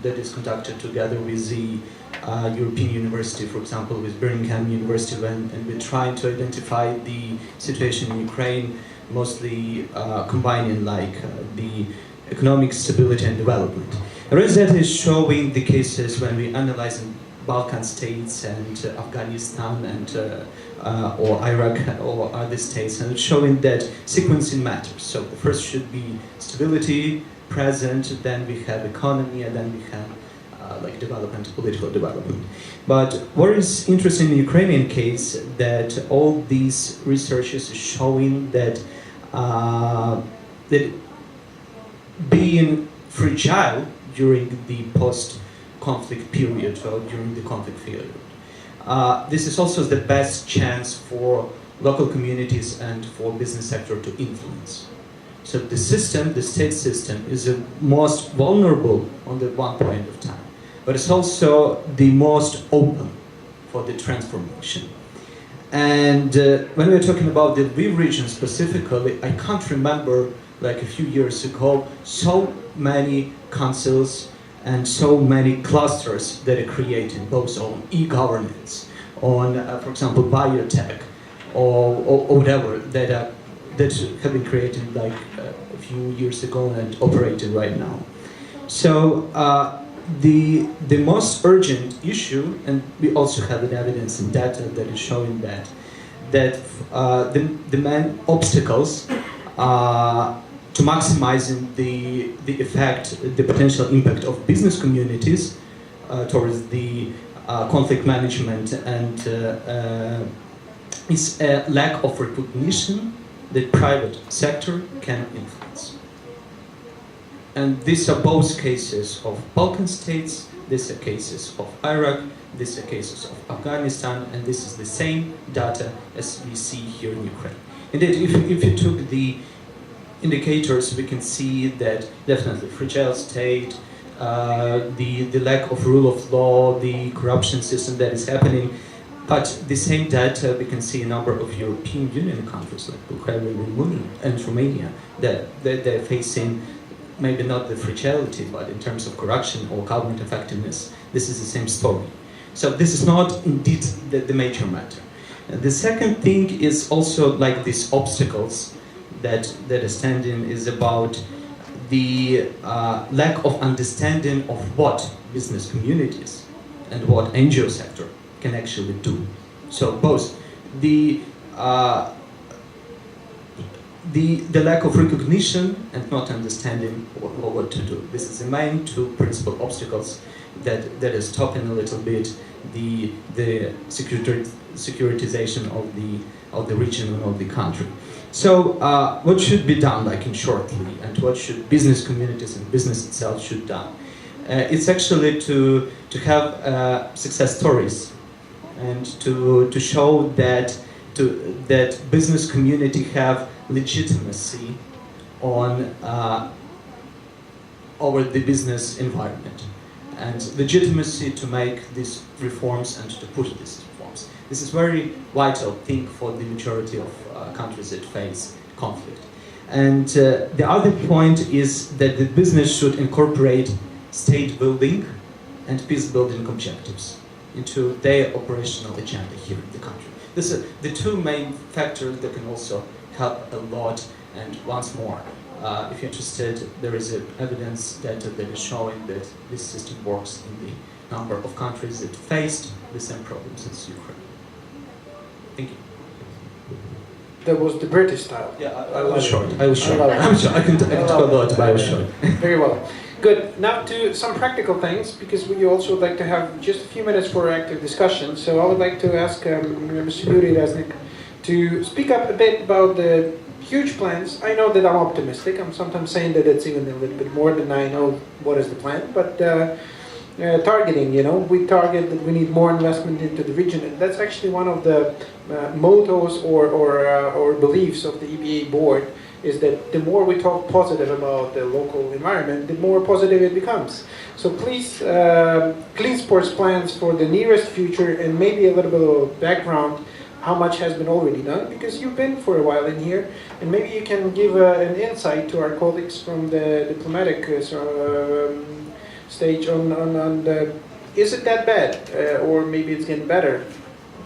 that is conducted together with the European University, for example, with Birmingham University, and we're trying to identify the situation in Ukraine, mostly combining the economic stability and development. The rest data is showing the cases when we analyze Balkan states and Afghanistan and or Iraq or other states, and it's showing that sequencing matters. So the first should be stability, present, then we have economy, and then we have development, political development. But what is interesting in the Ukrainian case that all these researches is showing that that being fragile during the post-conflict period or during the conflict period, this is also the best chance for local communities and for business sector to influence. So the system, the state system, is the most vulnerable on the one point of time, but it's also the most open for the transformation. And when we're talking about the Lviv region specifically, I can't remember like a few years ago so many councils and so many clusters that are created, both on e-governance, on, for example, biotech, or whatever that have been created like a few years ago and operated right now. So the most urgent issue, and we also have an evidence and data that is showing that the main obstacles to maximizing the effect, the potential impact of business communities towards the conflict management and is a lack of recognition that private sector can influence. And these are both cases of Balkan states, these are cases of Iraq, these are cases of Afghanistan, and this is the same data as we see here in Ukraine. Indeed, if you took the indicators, we can see that definitely fragile state, the lack of rule of law, the corruption system that is happening. But the same data, we can see a number of European Union countries like Bulgaria and Romania that they're facing maybe not the fragility, but in terms of corruption or government effectiveness, this is the same story. So this is not indeed the major matter. The second thing is also like these obstacles that are standing is about the lack of understanding of what business communities and what NGO sector can actually do. So both the lack of recognition and not understanding what to do. This is the main 2 principal obstacles that is stopping a little bit the securitization of the region and of the country. So what should be done like in shortly, and what should business communities and business itself should done? It's actually to have success stories and to show that business community have legitimacy on over the business environment and legitimacy to make these reforms and to push these reforms. This is very vital thing for the majority of countries that face conflict. And the other point is that the business should incorporate state building and peace building objectives into their operational agenda here in the country. This is the two main factors that can also help a lot. And once more, if you're interested, there is evidence data that is showing that this system works in the number of countries that faced the same problems as Ukraine. Thank you. That was the British style. Yeah, I was short. I was short. I I'm short. I can talk a lot, but I was short. Very well. Good. Now to some practical things, because we also would like to have just a few minutes for active discussion. So I would like to ask Mr. Yuri Resnik to speak up a bit about the huge plans. I know that I'm optimistic. I'm sometimes saying that it's even a little bit more than I know what is the plan, but targeting, we target that we need more investment into the region, and that's actually one of the mottos or beliefs of the EBA board, is that the more we talk positive about the local environment, the more positive it becomes. So please, clean sports plans for the nearest future, and maybe a little bit of background, how much has been already done, because you've been for a while in here, and maybe you can give an insight to our colleagues from the diplomatic stage on the, is it that bad, or maybe it's getting better?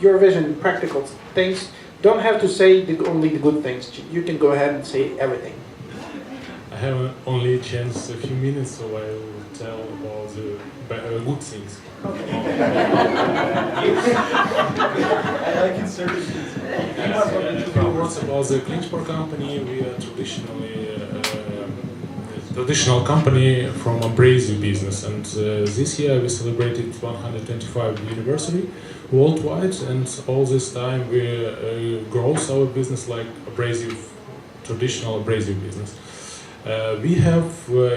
Your vision, practical things. Don't have to say only the good things. You can go ahead and say everything. I have only a chance a few minutes, so I will tell about the good things. I can certainly. Words about the clean sport company. We are traditional company from abrasive business, and this year we celebrated 125th anniversary worldwide, and all this time we grow our business like traditional abrasive business. We have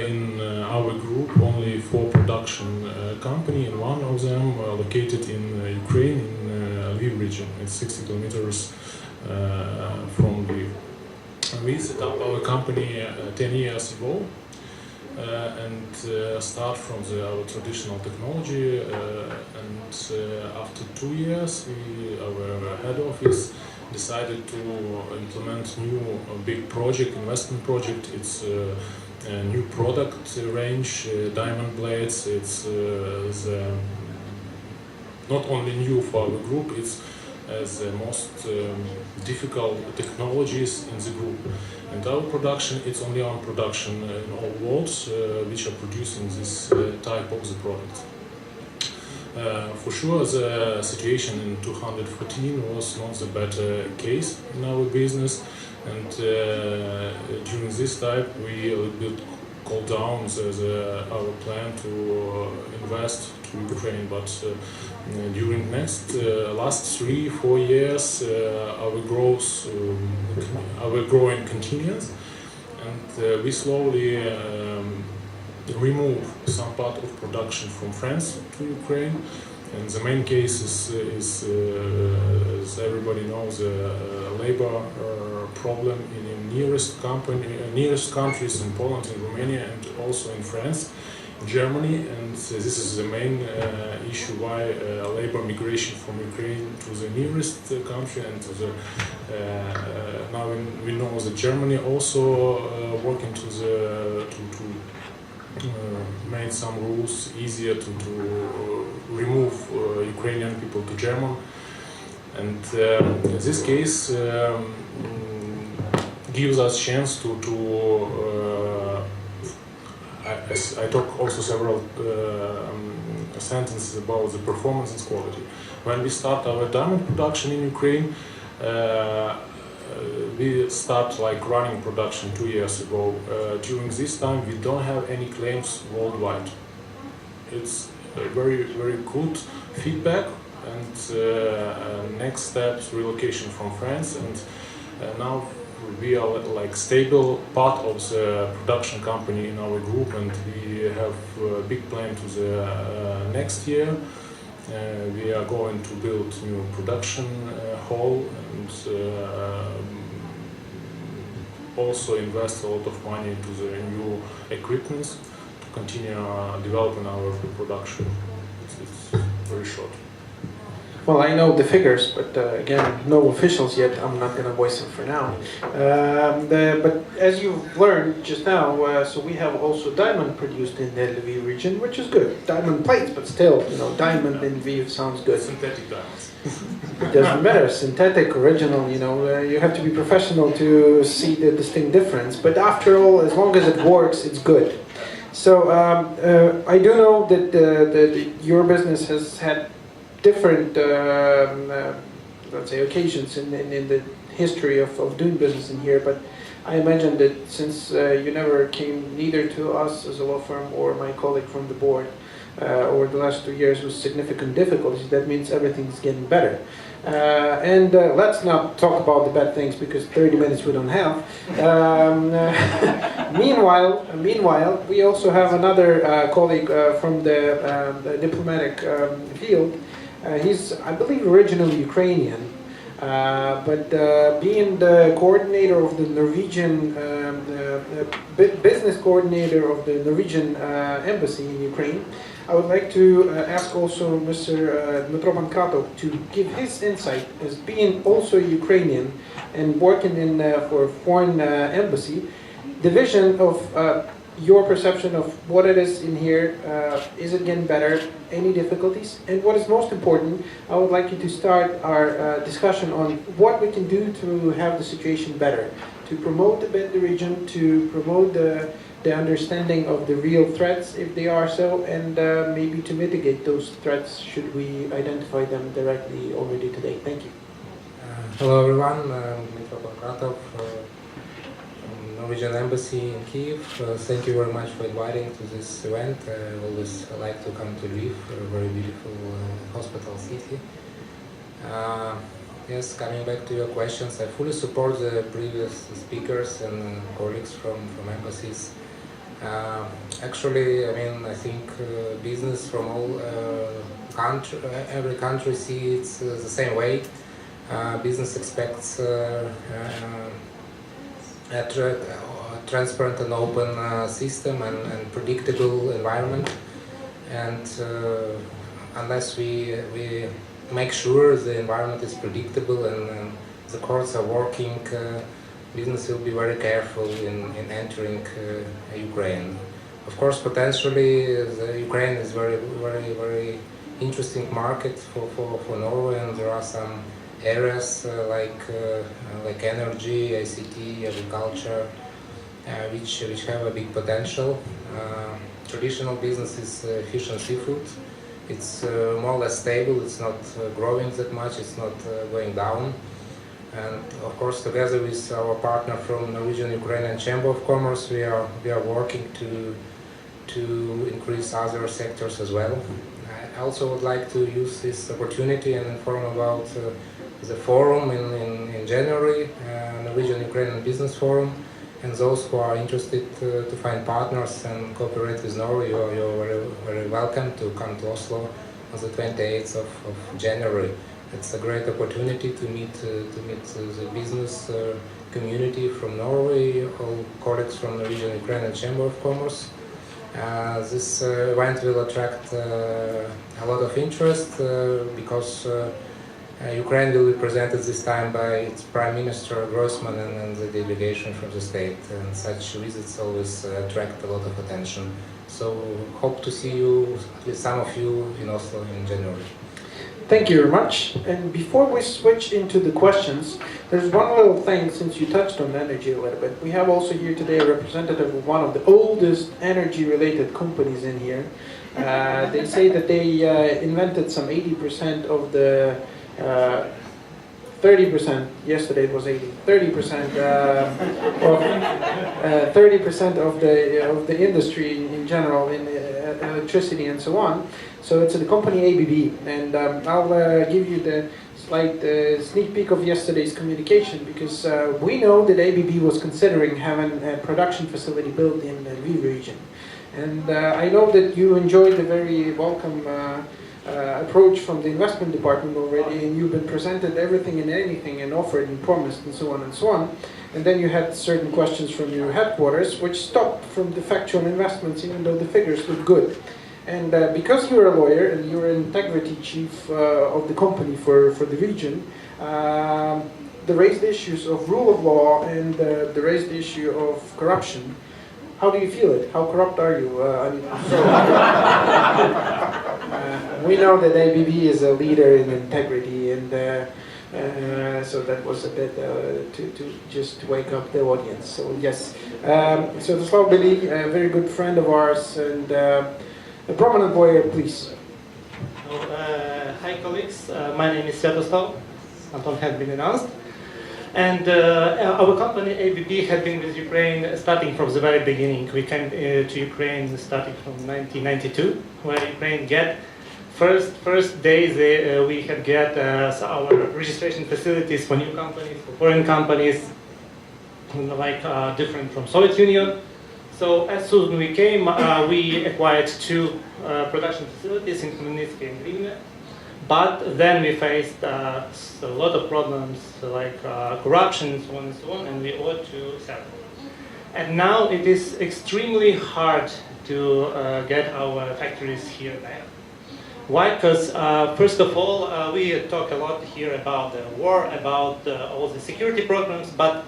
in our group only 4 production company, and one of them located in Ukraine, in Lviv region. It's 60 kilometers from Lviv. We set up our company 10 years ago, and start from our traditional technology, and after 2 years our head office decided to implement new big project, investment project. It's a new product range, diamond blades. It's not only new for our group, it's the most difficult technologies in the group. And our production, it's only our production in all worlds which are producing this type of the product. For sure, the situation in 2014 was not the better case in our business, and during this time we a little bit cooled down our plan to invest to Ukraine. But during last 3-4 years, our growing continues, and we slowly remove some part of production from France to Ukraine. And the main case is as everybody knows, labor problem in the nearest countries, in Poland, in Romania, and also in France, Germany. And this is the main issue why labor migration from Ukraine to the nearest country, and to the now we know that Germany also working to made some rules easier to remove Ukrainian people to German, and this case gives us chance to I talk also several sentences about the performance and quality. When we start our diamond production in Ukraine, we start like running production 2 years ago. During this time, we don't have any claims worldwide. It's a very, very good feedback, and next steps, relocation from France, and now we are like stable part of the production company in our group, and we have a big plan to the next year. We are going to build new production hall, and also invest a lot of money into the new equipments to continue developing our production. It's very short. Well, I know the figures, but again, no officials yet. I'm not going to voice them for now. But as you've learned just now, so we have also diamond produced in the Lviv region, which is good. Diamond plates, but still, diamond in Lviv sounds good. Synthetic diamonds. It doesn't matter, synthetic, original, you have to be professional to see the distinct difference. But after all, as long as it works, it's good. So I do know that your business has had different, let's say, occasions in the history of doing business in here, but I imagine that since you never came neither to us as a law firm or my colleague from the board over the last 2 years with significant difficulties, that means everything's getting better. And let's not talk about the bad things because 30 minutes we don't have. Meanwhile, we also have another colleague from the diplomatic field. He's, I believe, originally Ukrainian, but being the coordinator of the Norwegian, business coordinator of the Norwegian embassy in Ukraine, I would like to ask also Mr. Dmitro Bankatov to give his insight as being also Ukrainian and working in for foreign embassy, the vision of your perception of what it is in here. Is it getting better? Any difficulties? And what is most important, I would like you to start our discussion on what we can do to have the situation better, to promote the region, to promote the understanding of the real threats, if they are so, and maybe to mitigate those threats should we identify them directly already today. Thank you. Hello everyone, I'm Dmitro Bankatov, Norwegian Embassy in Kiev. Thank you very much for inviting to this event. I always like to come to Lviv, a very beautiful hospital city. Yes, coming back to your questions, I fully support the previous speakers and colleagues from embassies. Actually, I think business from all every country sees it the same way. Business expects a transparent and open system and predictable environment, and unless we make sure the environment is predictable and the courts are working, business will be very careful in entering Ukraine. Of course, potentially the Ukraine is very interesting market for Norway, and there are some areas like energy, ICT, agriculture, which have a big potential. Traditional business is fish and seafood. It's more or less stable. It's not growing that much. It's not going down. And of course, together with our partner from Norwegian Ukrainian Chamber of Commerce, we are working to increase other sectors as well. I also would like to use this opportunity and inform about the forum in January, Norwegian Ukrainian Business Forum, and those who are interested to find partners and cooperate with Norway, you're very, very welcome to come to Oslo on the 28th of January. It's a great opportunity to meet the business community from Norway, all colleagues from the Norwegian Ukrainian Chamber of Commerce. This event will attract a lot of interest because Ukraine will be presented this time by its Prime Minister Grossman and the delegation from the state, and such visits always attract a lot of attention. So hope to see you, at least some of you, in Oslo in January. Thank you very much. And before we switch into the questions, there's one little thing, since you touched on energy a little bit. We have also here today a representative of one of the oldest energy-related companies in here. They say that they invented some 80% of the 30%, yesterday it was 80, 30% of 30% of the industry in general, in electricity and so on. So it's the company ABB, and I'll give you the slight sneak peek of yesterday's communication, because we know that ABB was considering having a production facility built in the Lviv region. And I know that you enjoyed the very welcome approach from the investment department already, and you've been presented everything and anything and offered and promised and so on and so on. And then you had certain questions from your headquarters which stopped from the factual investments even though the figures look good. And because you're a lawyer and you're an integrity chief of the company for the region, the raised issues of rule of law and the raised issue of corruption, how do you feel it? How corrupt are you? We know that ABB is a leader in integrity, and so that was a bit to just wake up the audience. So yes, so Slavoj Bili, a very good friend of ours and a prominent lawyer, please. Hi colleagues, my name is Sviatoslav. Anton has been announced. And our company ABB had been with Ukraine starting from the very beginning. We came to Ukraine starting from 1992, where Ukraine get first days we had get our registration facilities for new companies, for foreign companies, like different from Soviet Union. So as soon as we came, we acquired two production facilities in Khmelnytsky and Rivne. But then we faced a lot of problems like corruption and so on, and we ought to sell. And now it is extremely hard to get our factories here back. Why? Because first of all, we talk a lot here about the war, about all the security programs, but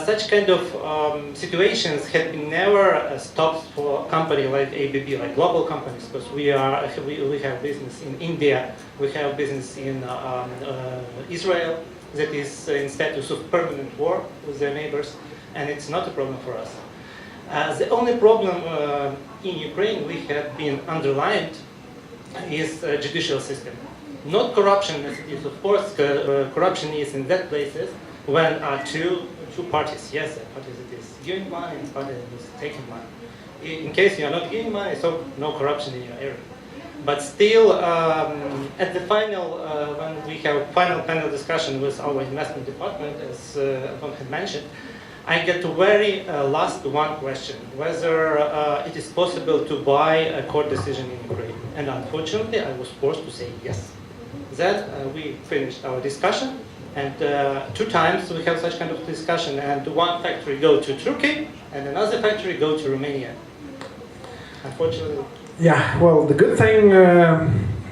such kind of situations have been never stopped for a company like ABB, like global companies, because we have business in India, we have business in Israel that is in status of permanent war with their neighbors, and it's not a problem for us. The only problem in Ukraine we have been underlined is judicial system. Not corruption as it is, of course, corruption is in that places when two parties, yes, a party that is giving money and a party that is taking money. In case you are not giving money, so no corruption in your area. But still, at the final, when we have final panel discussion with our investment department, as Anton had mentioned, I get to very last one question, whether it is possible to buy a court decision in Ukraine. And unfortunately, I was forced to say yes. Then we finished our discussion. And two times we have such kind of discussion, and one factory go to Turkey, and another factory go to Romania. Unfortunately. Yeah, well, the good thing,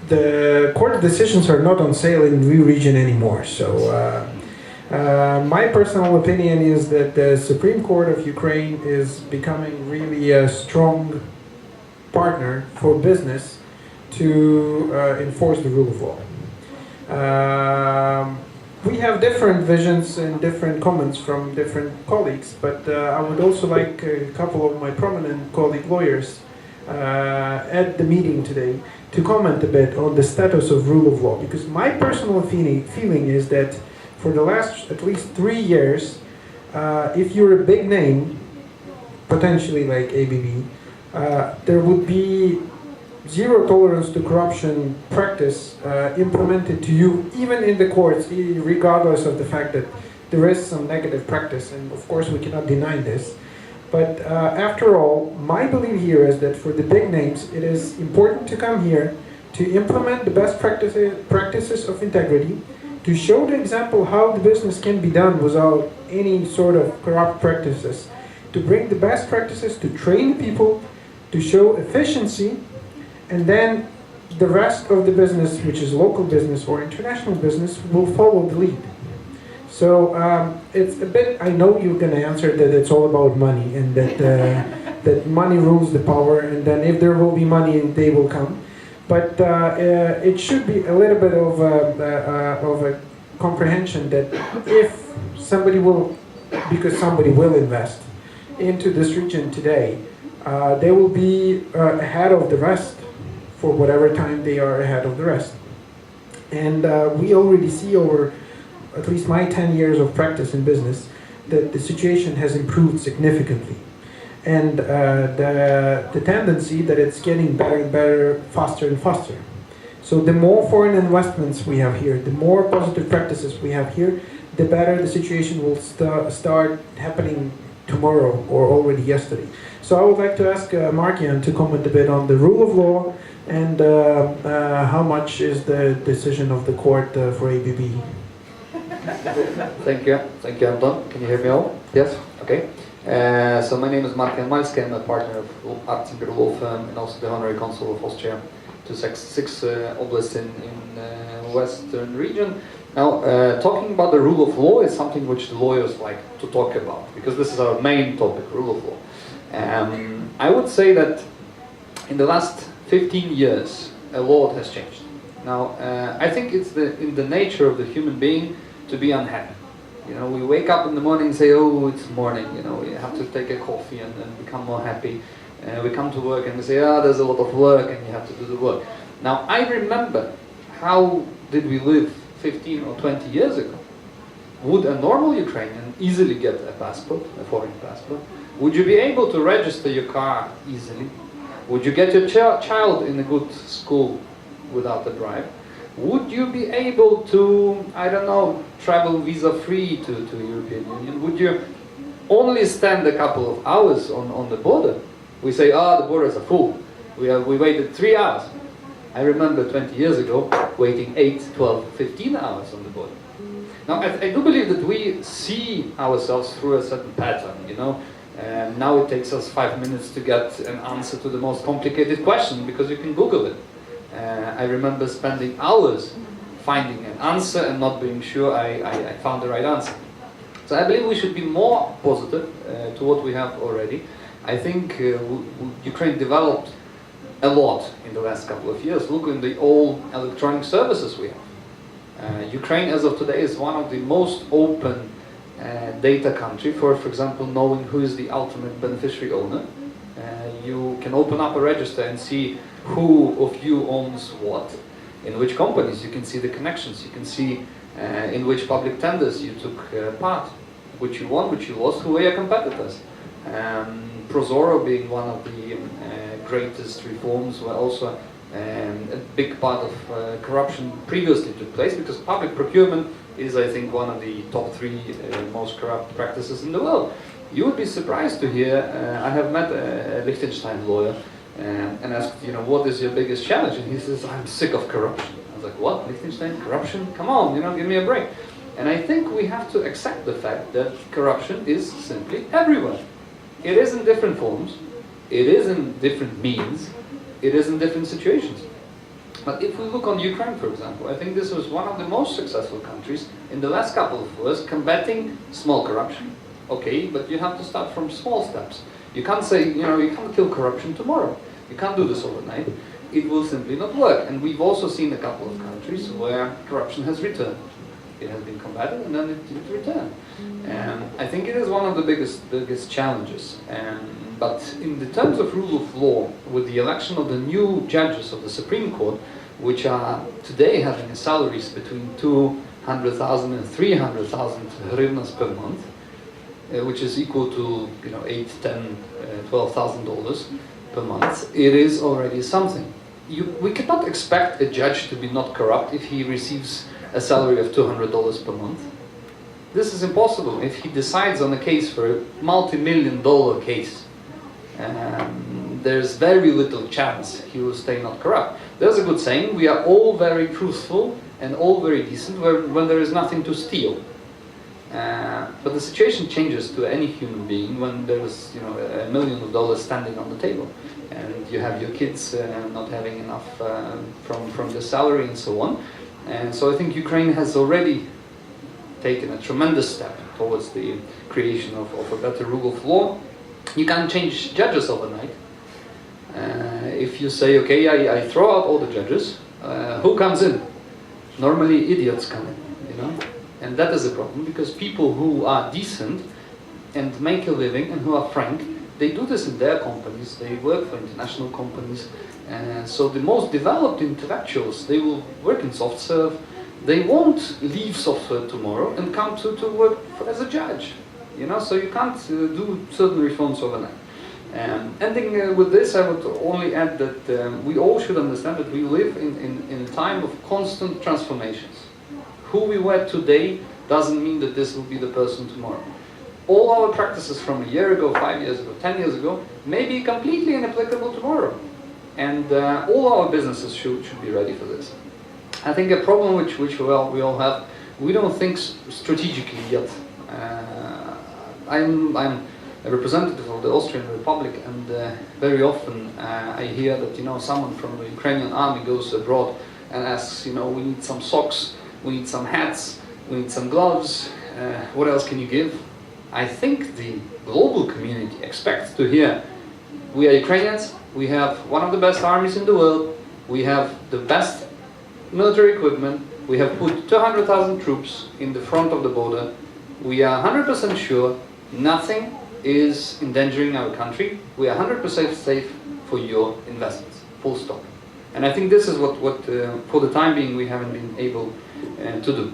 the court decisions are not on sale in the region anymore. So my personal opinion is that the Supreme Court of Ukraine is becoming really a strong partner for business to enforce the rule of law. We have different visions and different comments from different colleagues, but I would also like a couple of my prominent colleague lawyers at the meeting today to comment a bit on the status of rule of law, because my personal feeling is that for the last at least 3 years, if you're a big name, potentially like ABB, there would be zero tolerance to corruption practice implemented to you, even in the courts, regardless of the fact that there is some negative practice, and of course we cannot deny this. But after all, my belief here is that for the big names, it is important to come here to implement the best practices of integrity, to show the example how the business can be done without any sort of corrupt practices, to bring the best practices, to train people, to show efficiency, and then the rest of the business, which is local business or international business, will follow the lead. So it's a bit, I know you're going to answer that it's all about money, and that that money rules the power, and then if there will be money, they will come. But it should be a little bit of a comprehension that if somebody will, because somebody will invest into this region today, they will be ahead of the rest for whatever time they are ahead of the rest. And we already see over at least my 10 years of practice in business that the situation has improved significantly. And the tendency that it's getting better and better, faster and faster. So the more foreign investments we have here, the more positive practices we have here, the better the situation will start happening tomorrow or already yesterday. So I would like to ask Markian to comment a bit on the rule of law, And how much is the decision of the court for ABB? Thank you, Anton. Can you hear me all? Yes? Okay. So my name is Martin Malski. I'm a partner of Artsinger Law Firm and also the Honorary Consul of Austria to six oblasts in Western region. Now, talking about the rule of law is something which the lawyers like to talk about, because this is our main topic, rule of law. I would say that in the last 15 years, a lot has changed. Now, I think it's in the nature of the human being to be unhappy. You know, we wake up in the morning and say, oh, it's morning, you know, we have to take a coffee and become more happy. We come to work and we say, there's a lot of work and you have to do the work. Now, I remember how did we live 15 or 20 years ago. Would a normal Ukrainian easily get a passport, a foreign passport? Would you be able to register your car easily? Would you get your child in a good school without a drive? Would you be able to, I don't know, travel visa-free to European Union? Would you only stand a couple of hours on the border? We say, the borders are full. We waited 3 hours. I remember 20 years ago waiting 8, 12, 15 hours on the border. Now, I do believe that we see ourselves through a certain pattern, you know. Now it takes us 5 minutes to get an answer to the most complicated question because you can Google it. I remember spending hours finding an answer and not being sure I found the right answer. So I believe we should be more positive to what we have already. I think Ukraine developed a lot in the last couple of years. Look at the all electronic services we have. Ukraine, as of today, is one of the most open data country for example, knowing who is the ultimate beneficiary owner. You can open up a register and see who of you owns what, in which companies. You can see the connections. You can see in which public tenders you took part, which you won, which you lost, who were your competitors. Prozoro being one of the greatest reforms, where also a big part of corruption previously took place, because public procurement is, I think, one of the top 3 most corrupt practices in the world. You would be surprised to hear, I have met a Liechtenstein lawyer and asked, you know, what is your biggest challenge? And he says, I'm sick of corruption. I was like, what, Liechtenstein, corruption? Come on, you know, give me a break. And I think we have to accept the fact that corruption is simply everywhere. It is in different forms, it is in different means, it is in different situations. But if we look on Ukraine, for example, I think this was one of the most successful countries in the last couple of years combating small corruption. Okay, but you have to start from small steps. You can't say, you know, you can't kill corruption tomorrow. You can't do this overnight. It will simply not work. And we've also seen a couple of countries where corruption has returned. It has been combated and then it returned. I think it is one of the biggest challenges. But in the terms of rule of law, with the election of the new judges of the Supreme Court, which are today having salaries between 200,000 and 300,000 hryvnias per month, which is equal to, you know, $8, $10, $12,000 per month, it is already something. We cannot expect a judge to be not corrupt if he receives a salary of $200 per month. This is impossible. If he decides on a case for a multi-million-dollar case, there's very little chance he will stay not corrupt. There's a good saying, we are all very truthful and all very decent when there is nothing to steal. But the situation changes to any human being when there is, you know, $1 million standing on the table, and you have your kids not having enough from the salary and so on. And so I think Ukraine has already taken a tremendous step towards the creation of a better rule of law. You can't change judges overnight. If you say, okay, I throw out all the judges, who comes in? Normally idiots come in, you know? And that is a problem, because people who are decent and make a living and who are frank, they do this in their companies, they work for international companies. So the most developed intellectuals, they will work in soft serve, they won't leave software tomorrow and come to work as a judge. You know, so you can't do certain reforms overnight. Ending with this, I would only add that we all should understand that we live in a time of constant transformations. Who we were today doesn't mean that this will be the person tomorrow. All our practices from a year ago, 5 years ago, 10 years ago may be completely inapplicable tomorrow. And all our businesses should be ready for this. I think a problem which we all have, we don't think strategically yet. I'm a representative of the Austrian Republic, and very often I hear that someone from the Ukrainian army goes abroad and asks, we need some socks, we need some hats, we need some gloves. What else can you give? I think the global community expects to hear, we are Ukrainians, we have one of the best armies in the world, we have the best military equipment, we have put 200,000 troops in the front of the border, we are 100% sure nothing is endangering our country, we are 100% safe for your investments, full stop. And I think this is what for the time being, we haven't been able to do.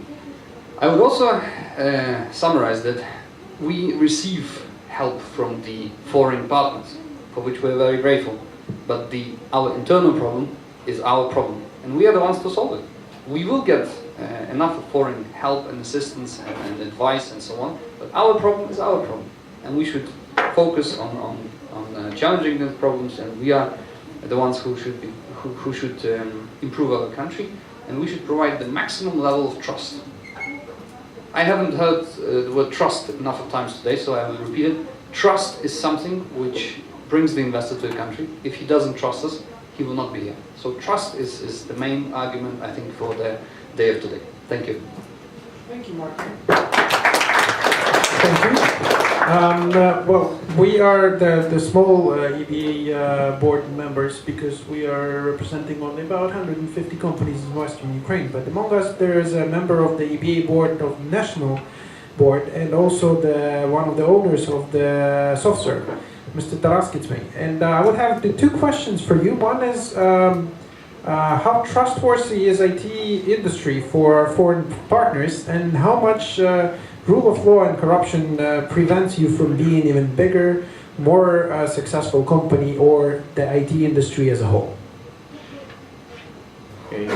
I would also summarize that we receive help from the foreign partners, for which we're very grateful. But our internal problem is our problem, and we are the ones to solve it. We will get enough of foreign help and assistance and advice and so on, but our problem is our problem, and we should focus on challenging those problems, and we are the ones who should improve our country, and we should provide the maximum level of trust. I haven't heard the word trust enough of times today, so I will repeat it. Trust is something which brings the investor to the country. If he doesn't trust us, he will not be here. So trust is the main argument, I think, for the day of today. Thank you. Thank you, Mark. Thank you. Well, we are the small EBA board members because we are representing only about 150 companies in Western Ukraine. But among us, there is a member of the EBA board of national board and also one of the owners of the SoftServe, Mr. Taraskitsmy. And I would have the two questions for you. One is how trustworthy is IT industry for foreign partners, and how much rule of law and corruption prevents you from being even bigger, more successful company or the IT industry as a whole? Okay.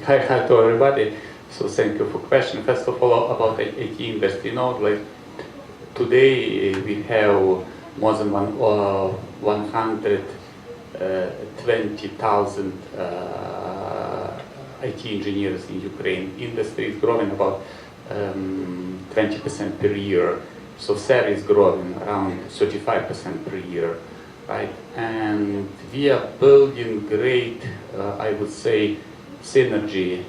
Hi to everybody. So thank you for question. First of all, about IT industry. Today we have more than 120,000 IT engineers in Ukraine. Industry is growing about 20% per year. So salary is growing around 35% per year, right? And we are building great, I would say, synergy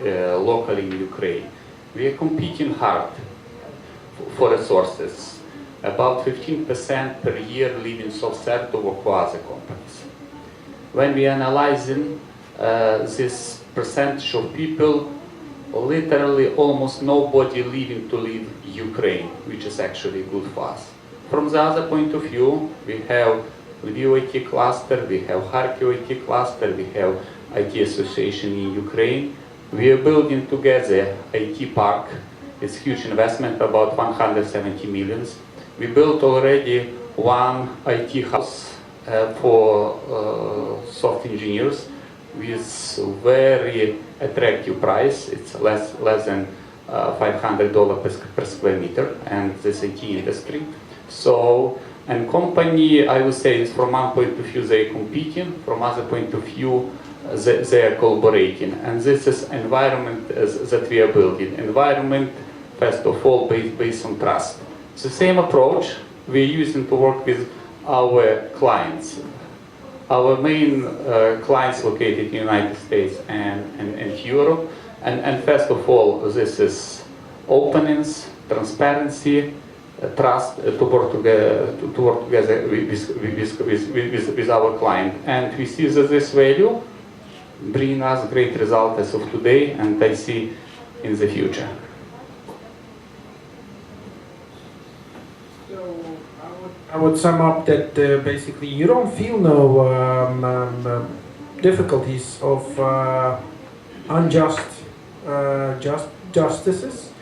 locally in Ukraine. We are competing hard for resources. About 15% per year leave in software to work for other companies. When we are analyzing this percentage of people, literally almost nobody leaving to leave Ukraine, which is actually good for us. From the other point of view, we have Lviv IT cluster, we have Kharkiv IT cluster, we have IT association in Ukraine. We are building together IT park. It's huge investment, about 170 millions. We built already one IT house for soft engineers with very attractive price. It's less than $500 per square meter, and this IT industry. So, and company, I would say, is from one point of view they are competing, from other point of view they are collaborating, and this is environment that we are building. Environment, first of all, based on trust. The same approach we're using to work with our clients. Our main clients located in the United States and Europe. And first of all, this is openness, transparency, trust to work together with our client. And we see that this value bring us great results as of today, and I see in the future. I would sum up that basically you don't feel no difficulties of unjust justices,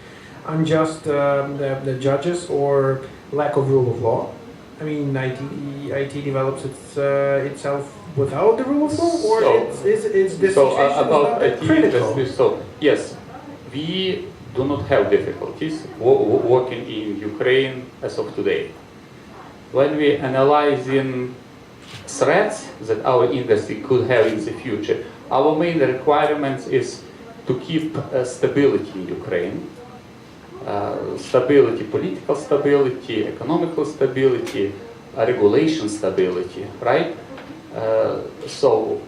unjust the judges, or lack of rule of law. I mean, IT develops itself without the rule of law, or it's this situation about IT critical? industry. So yes, we do not have difficulties working in Ukraine as of today. when we analyzing threats that our industry could have in the future, our main requirement is to keep stability in Ukraine. Stability, political stability, economical stability, regulation stability, right? So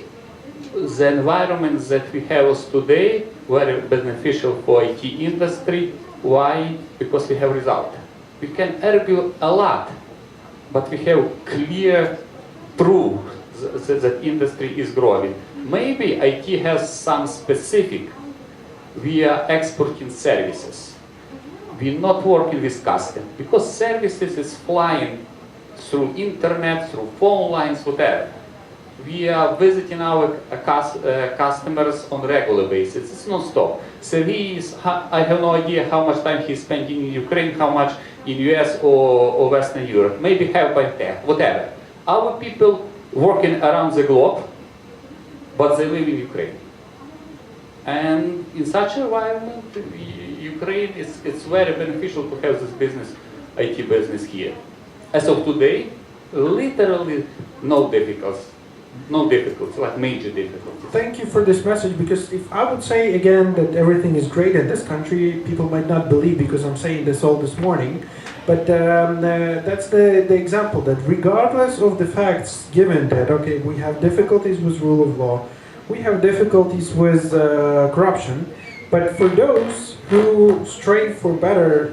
the environment that we have today very beneficial for IT industry. Why? Because we have result. We can argue a lot, but we have clear proof that industry is growing. Maybe IT has some specific. We are exporting services. We're not working with custom because services is flying through internet, through phone lines, whatever. We are visiting our customers on a regular basis. It's non-stop. So I have no idea how much time he's spending in Ukraine, how much in US or Western Europe. Maybe half by half, whatever. Our people working around the globe, but they live in Ukraine. And in such an environment, Ukraine it's very beneficial to have this business, IT business here. As of today, literally no difficulties, like major difficulties. Thank you for this message, because if I would say again that everything is great in this country, people might not believe because I'm saying this all this morning. But that's the example that regardless of the facts given that, okay, we have difficulties with rule of law, we have difficulties with corruption, but for those who strive for better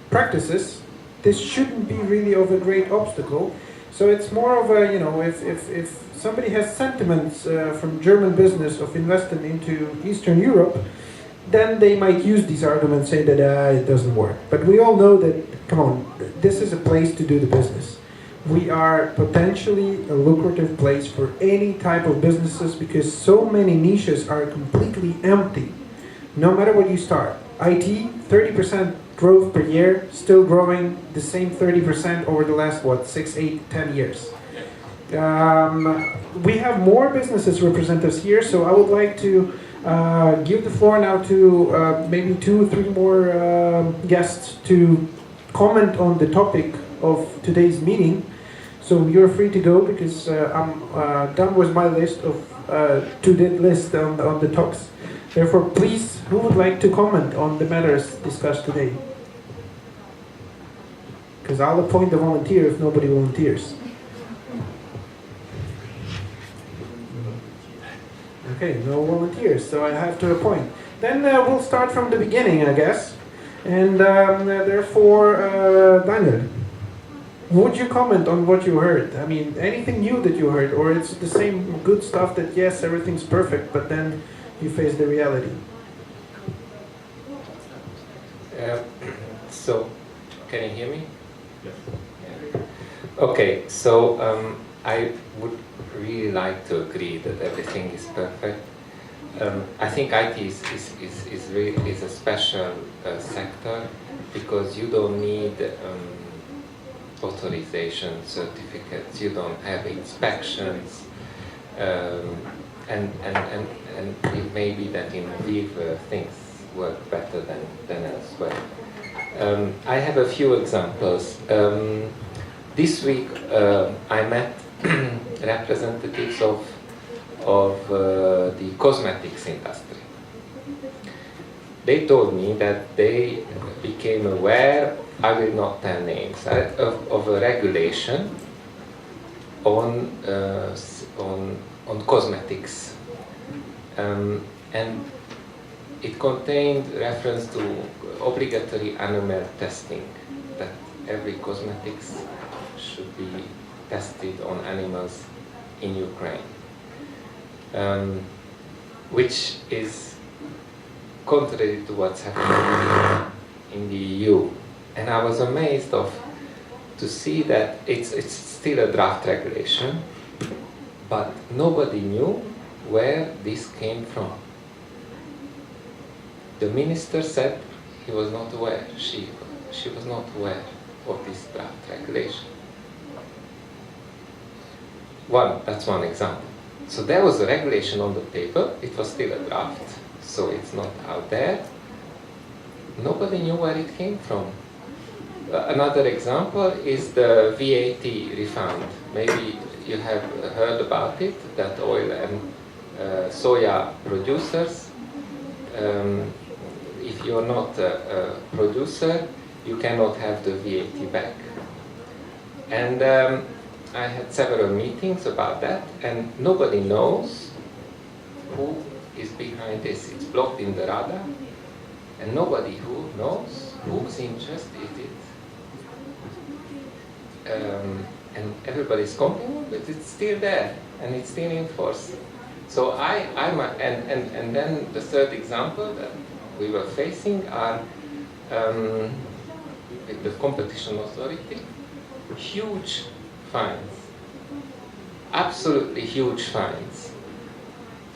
practices, this shouldn't be really of a great obstacle. So it's more of a, if somebody has sentiments from German business of investing into Eastern Europe, then they might use these arguments, say that it doesn't work. But we all know that, come on, this is a place to do the business. We are potentially a lucrative place for any type of businesses because so many niches are completely empty, no matter what you start. IT, 30% growth per year, still growing the same 30% over the last, 6, 8, 10 years. We have more businesses representatives here, so I would like to give the floor now to maybe 2 or 3 more guests to comment on the topic of today's meeting. So you're free to go because I'm done with my list of to-do list on the talks. Therefore, please, who would like to comment on the matters discussed today? Because I'll appoint the volunteer if nobody volunteers. Okay, no volunteers, so I have to appoint. Then we'll start from the beginning, I guess. And therefore, Daniel, would you comment on what you heard? I mean, anything new that you heard, or it's the same good stuff that, yes, everything's perfect, but then you face the reality? So, can you hear me? Yes. Yeah. Okay, so I would really like to agree that everything is perfect. I think IT is a special sector because you don't need authorization certificates, you don't have inspections, and it may be that in Lviv things work better than elsewhere. I have a few examples. This week I met representatives of the cosmetics industry. They told me that they became aware, I will not tell names, of a regulation on cosmetics, and it contained reference to obligatory animal testing, that every cosmetics should be tested on animals in Ukraine, which is contrary to what's happening in the EU. And I was amazed to see that it's still a draft regulation, but nobody knew where this came from. The minister said he was not aware, she was not aware of this draft regulation. That's one example. So there was a regulation on the table, it was still a draft, so it's not out there. Nobody knew where it came from. Another example is the VAT refund. Maybe you have heard about it, that oil and soya producers, if you're not a producer, you cannot have the VAT back. And I had several meetings about that, and nobody knows who is behind this. It's blocked in the radar, and nobody who knows whose interest is it. And everybody's complaining, but it's still there, and it's still in force. So and then the third example that we were facing are with the competition authority, huge fines, absolutely huge fines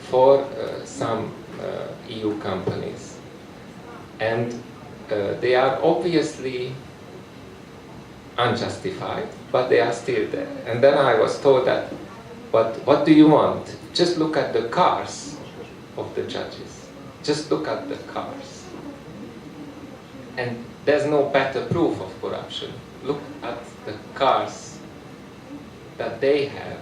for some EU companies. And they are obviously unjustified, but they are still there. And then I was told that, but what do you want? Just look at the cars of the judges. Just look at the cars. And there's no better proof of corruption. Look at the cars that they have.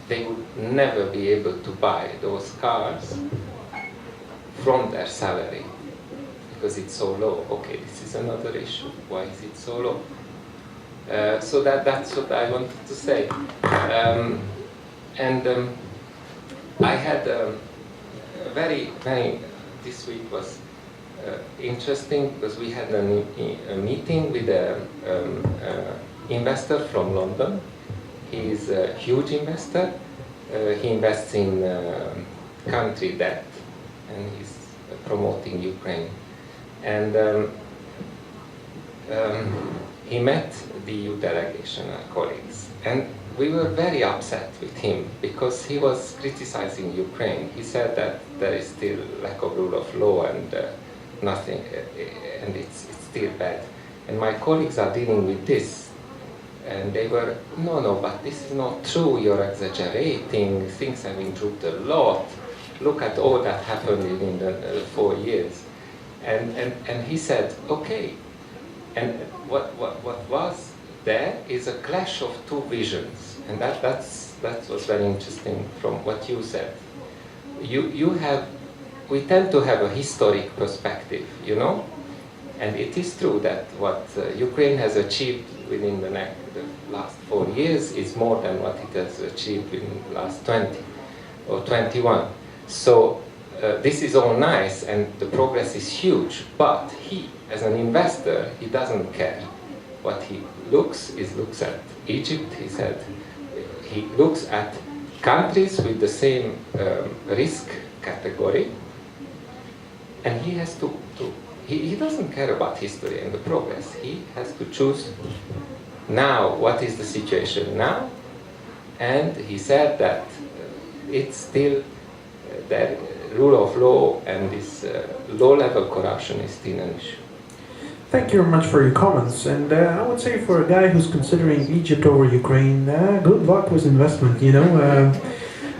They would never be able to buy those cars from their salary because it's so low. Okay, this is another issue. Why is it so low? So that's what I wanted to say. I had this week was interesting because we had a meeting with an investor from London. He's a huge investor. He invests in country debt, and he's promoting Ukraine. And he met the EU delegation, our colleagues, and we were very upset with him because he was criticizing Ukraine. He said that there is still lack of rule of law and nothing, and it's still bad. And my colleagues are dealing with this, and they were, no, but this is not true. You're exaggerating. Things have improved a lot. Look at all that happened in the 4 years. And he said, okay. And what was there is a clash of two visions, and that was very interesting from what you said. We tend to have a historic perspective, you know, and it is true that what Ukraine has achieved within the last 4 years is more than what it has achieved in the last 20 or 21. So this is all nice, and the progress is huge, but he, as an investor, he doesn't care. What he looks at Egypt, he said, he looks at countries with the same risk category, and he has he doesn't care about history and the progress. He has to choose now what is the situation now, and he said that it's still that rule of law and this low-level corruption is still an issue. Thank you very much for your comments, and I would say for a guy who's considering Egypt over Ukraine, good luck with investment, you know.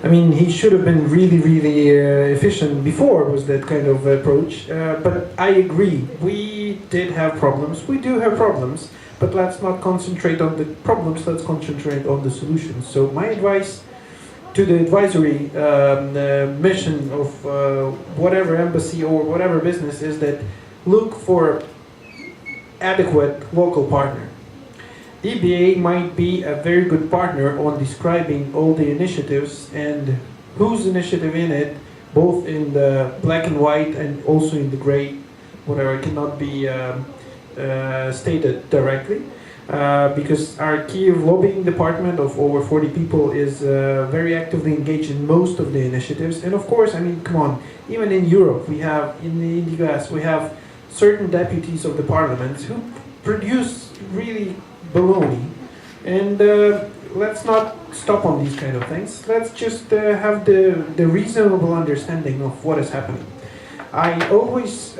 I mean, he should have been really efficient before with that kind of approach, but I agree, we did have problems, we do have problems, but let's not concentrate on the problems, let's concentrate on the solutions. So my advice to the advisory mission of whatever embassy or whatever business is that look for adequate local partner. EBA might be a very good partner on describing all the initiatives and whose initiative in it, both in the black and white and also in the gray, whatever cannot be stated directly. Because our Kyiv lobbying department of over 40 people is very actively engaged in most of the initiatives. And of course, I mean, come on, even in Europe, we have, in the US, we have certain deputies of the parliaments who produce really baloney. And let's not stop on these kind of things. Let's just have the reasonable understanding of what is happening. I always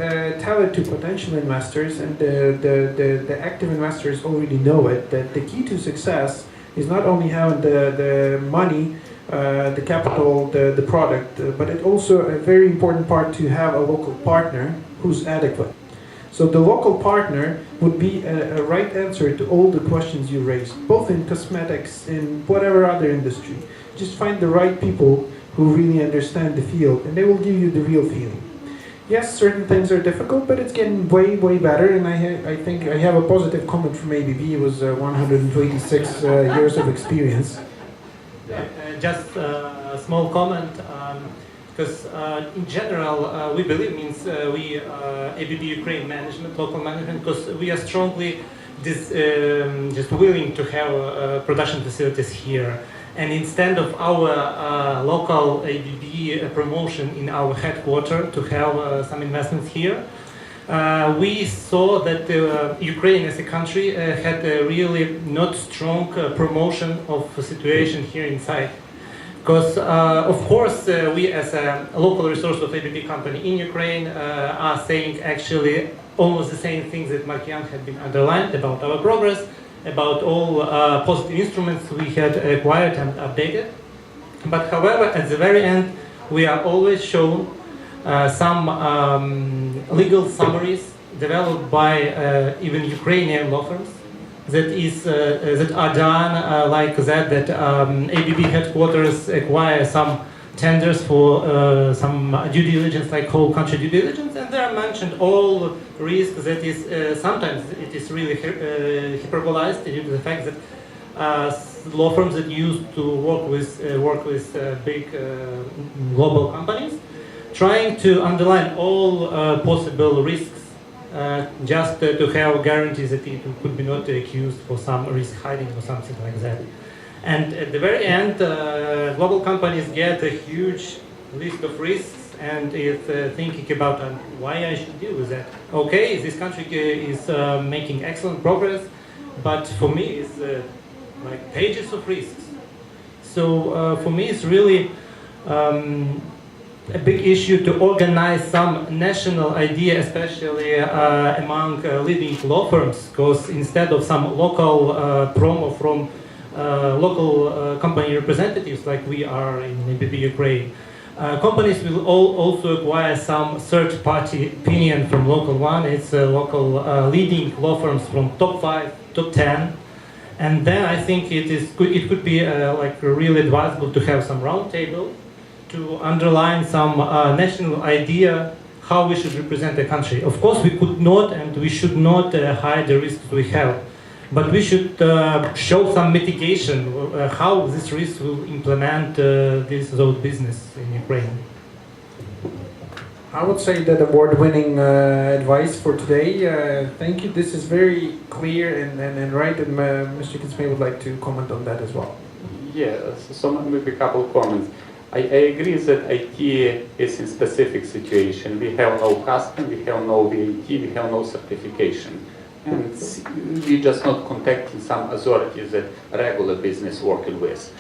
tell it to potential investors, and the active investors already know it, that the key to success is not only having the money, the capital, the product, but it's also a very important part to have a local partner who's adequate. So the local partner would be a right answer to all the questions you raised, both in cosmetics, in whatever other industry. Just find the right people who really understand the field, and they will give you the real feeling. Yes, certain things are difficult, but it's getting way, way better, and I think I have a positive comment from ABB. It was 126 years of experience. Just a small comment, because in general, we believe means we ABB Ukraine management, local management, because we are strongly just willing to have production facilities here. And instead of our local ABB promotion in our headquarters to have some investments here, we saw that Ukraine as a country had a really not strong promotion of the situation here inside. Because, of course, we as a local resource of ABB company in Ukraine are saying actually almost the same things that Markian had been underlined about our progress, about all positive instruments we had acquired and updated. But however, at the very end, we are always shown some legal summaries developed by even Ukrainian law firms that are done like that ABB headquarters acquire some tenders for some due diligence, like whole country due diligence, and there are mentioned all risks that is sometimes it is really hyperbolized due to the fact that law firms that used to work with big global companies, trying to underline all possible risks just to have guarantees that it could be not accused for some risk hiding or something like that. And at the very end, global companies get a huge list of risks and is thinking about why I should deal with that. Okay, this country is making excellent progress, but for me it's like pages of risks. So for me it's really a big issue to organize some national idea, especially among leading law firms, because instead of some local promo from local company representatives like we are in ABB Ukraine, companies will also acquire some third-party opinion from local one. It's local leading law firms from top 5, top 10, and then I think it could be like really advisable to have some roundtable to underline some national idea how we should represent the country. Of course, we could not and we should not hide the risks we have, but we should show some mitigation how this risk will implement those business in Ukraine. I would say that award-winning advice for today. Thank you. This is very clear and right, and Mr. Kinsmay would like to comment on that as well. Yeah, so maybe a couple of comments. I agree that IT is in specific situation. We have no custom, we have no VAT, we have no certification. And we just not contacting some authorities that regular business working with.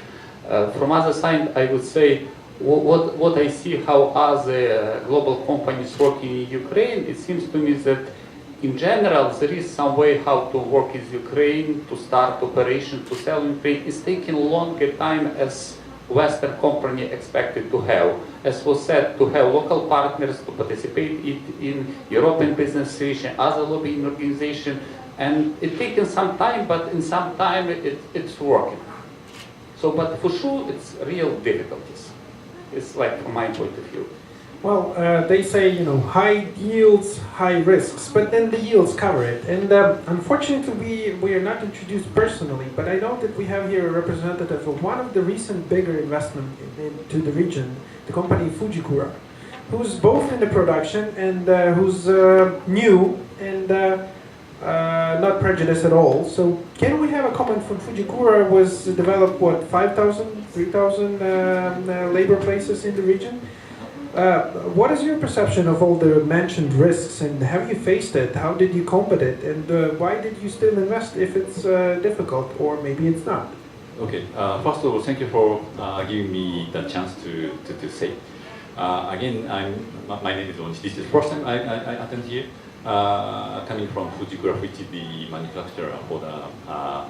From other side, I would say what I see how other global companies working in Ukraine, it seems to me that in general there is some way how to work with Ukraine, to start operation, to sell in Ukraine. It's taking longer time as Western company expected to have. As was said, to have local partners to participate in European Business Association, other lobbying organization, and it's taken some time, but in some time it's working. So, but for sure, it's real difficulties. It's like from my point of view. Well, they say, high yields, high risks, but then the yields cover it. And unfortunately, we are not introduced personally, but I know that we have here a representative of one of the recent bigger investment into the region, the company Fujikura, who's both in the production and who's new and not prejudiced at all. So can we have a comment from Fujikura? Was developed, 5,000, 3,000 labor places in the region? What is your perception of all the mentioned risks, and have you faced it? How did you combat it, and why did you still invest if it's difficult, or maybe it's not? Okay, first of all, thank you for giving me the chance to say. Again, my name is Onishi. This is the first time I attend here, coming from Fujikura, which is the manufacturer for the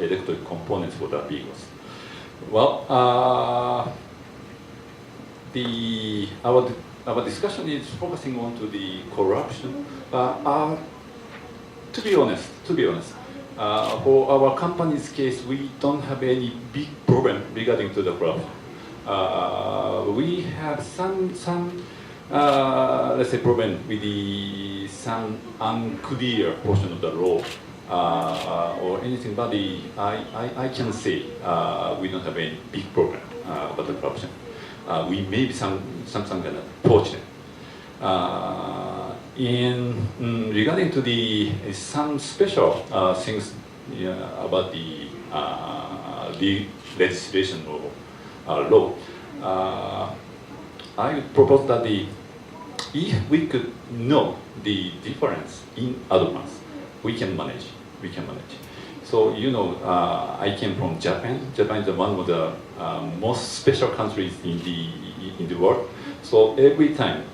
electronic components for the vehicles. Well, our discussion is focusing on to the corruption. to be honest, for our company's case, we don't have any big problem regarding to the corruption. We have some let's say problem with some unclear portion of the law or anything, but I can say we don't have any big problem about the corruption. We may be some kind of fortunate. Regarding to some special things about the legislation or law, I would propose that if we could know the difference in advance, we can manage. So I came from Japan. Japan is one of the most special countries in the world. So every time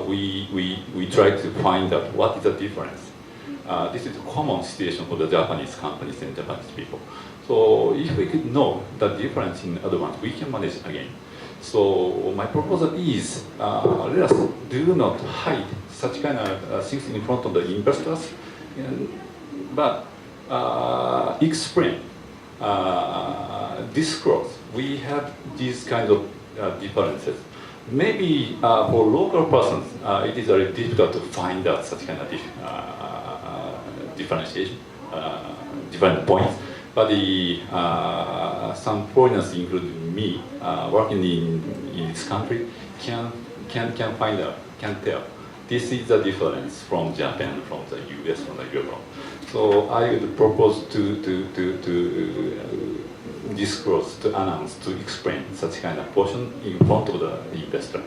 we try to find out what is the difference. This is a common situation for the Japanese companies and Japanese people. So if we could know the difference in advance, we can manage again. So my proposal is let us do not hide such kind of things in front of the investors, but explain, disclose. We have these kinds of differences. Maybe for local persons, it is very difficult to find out such kind of differentiation, different points. But some foreigners, including me, working in this country, can find out, can tell. This is the difference from Japan, from the US, from the Europe. So I would propose to disclose, to announce, to explain such kind of portion in front of the investor.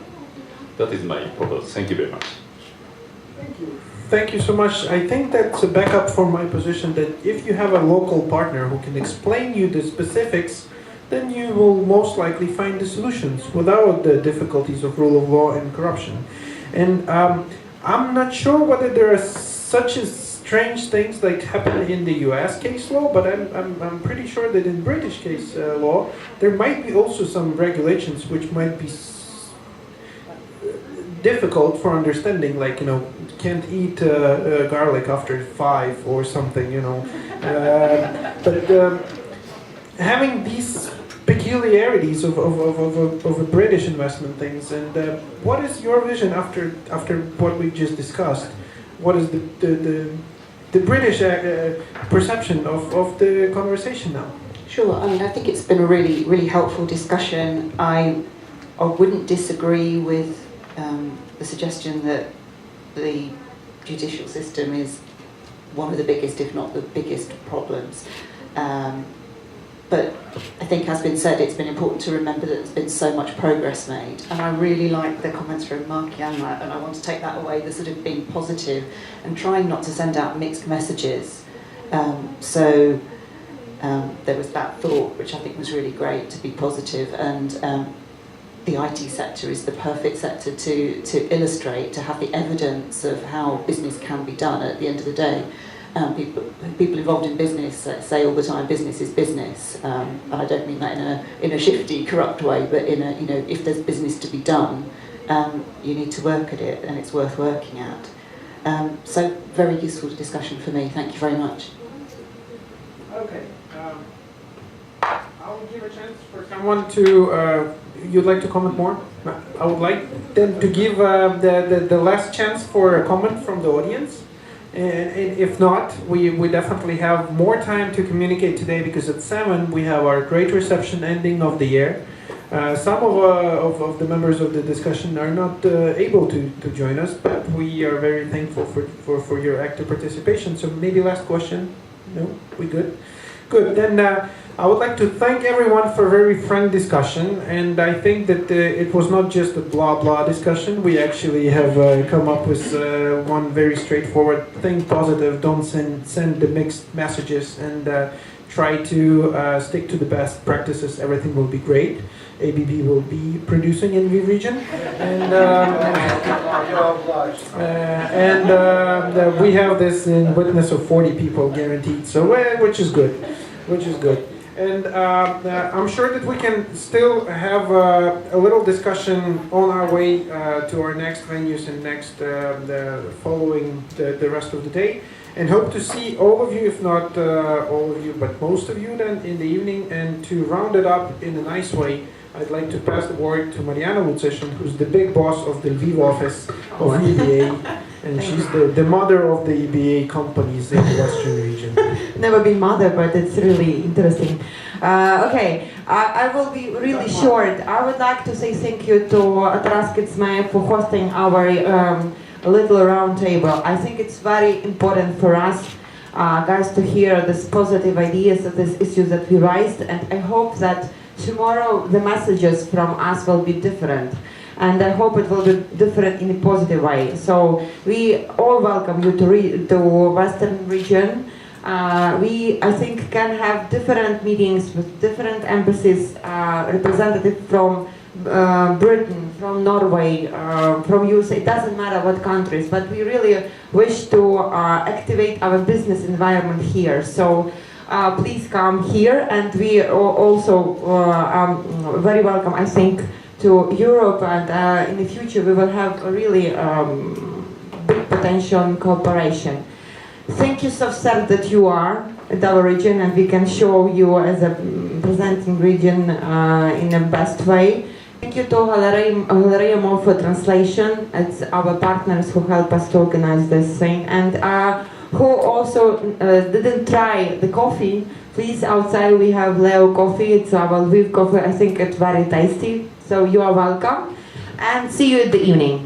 That is my proposal. Thank you very much. Thank you. Thank you so much. I think that's a backup for my position that if you have a local partner who can explain you the specifics, then you will most likely find the solutions without the difficulties of rule of law and corruption. And I'm not sure whether there are such strange things like happen in the US case law, but I'm pretty sure that in British case law, there might be also some regulations which might be difficult for understanding, like, can't eat garlic after 5 or something, but having these peculiarities of a British investment things, and what is your vision after what we just discussed? What is the British perception of the conversation now? Sure. I mean, I think it's been a really, really helpful discussion. I wouldn't disagree with the suggestion that the judicial system is one of the biggest, if not the biggest, problems. But I think, as been said, it's been important to remember that there's been so much progress made. And I really like the comments from Mark and I want to take that away, the sort of being positive and trying not to send out mixed messages. So there was that thought, which I think was really great, to be positive. And the IT sector is the perfect sector to illustrate, to have the evidence of how business can be done at the end of the day. People involved in business say all the time, business is business. And I don't mean that in a shifty, corrupt way, but in a, if there's business to be done, you need to work at it, and it's worth working at. So very useful discussion for me. Thank you very much. Okay. I'll give a chance for someone to. You'd like to comment more? I would like them to give the last chance for a comment from the audience. And if not, we definitely have more time to communicate today, because at 7 we have our great reception ending of the year. Some of the members of the discussion are not able to join us, but we are very thankful for your active participation. So maybe last question? No? We good? Good. Then I would like to thank everyone for a very frank discussion, and I think that it was not just a blah blah discussion. We actually have come up with one very straightforward thing: positive. Don't send the mixed messages, and try to stick to the best practices. Everything will be great. ABB will be producing in the region, and we have this in witness of 40 people guaranteed. So which is good. And I'm sure that we can still have a little discussion on our way to our next venues and next following the rest of the day. and hope to see all of you, if not all of you, but most of you then in the evening. And to round it up in a nice way, I'd like to pass the word to Mariana Wutseshen, who's the big boss of the Lviv office of EBA, and she's the mother of the EBA companies in the Western region. Never been mother, but it's really interesting. Okay, I will be really short. I would like to say thank you to Traskitsme for hosting our little round table. I think it's very important for us guys to hear these positive ideas of these issues that we raised, and I hope that tomorrow the messages from us will be different, and I hope it will be different in a positive way. So we all welcome you to Western region. We, I think, can have different meetings with different embassies, representatives from Britain, from Norway, from USA. It doesn't matter what countries, but we really wish to activate our business environment here. So please come here, and we also are very welcome, I think, to Europe, and in the future we will have a really big potential in cooperation. Thank you so much that you are at our region, and we can show you as a presenting region in the best way. Thank you to Valeria Mo for translation. It's our partners who help us to organize this thing, and who also didn't try the coffee. Please, outside we have Leo coffee. It's our Lviv coffee. I think it's very tasty. So you are welcome, and see you in the evening.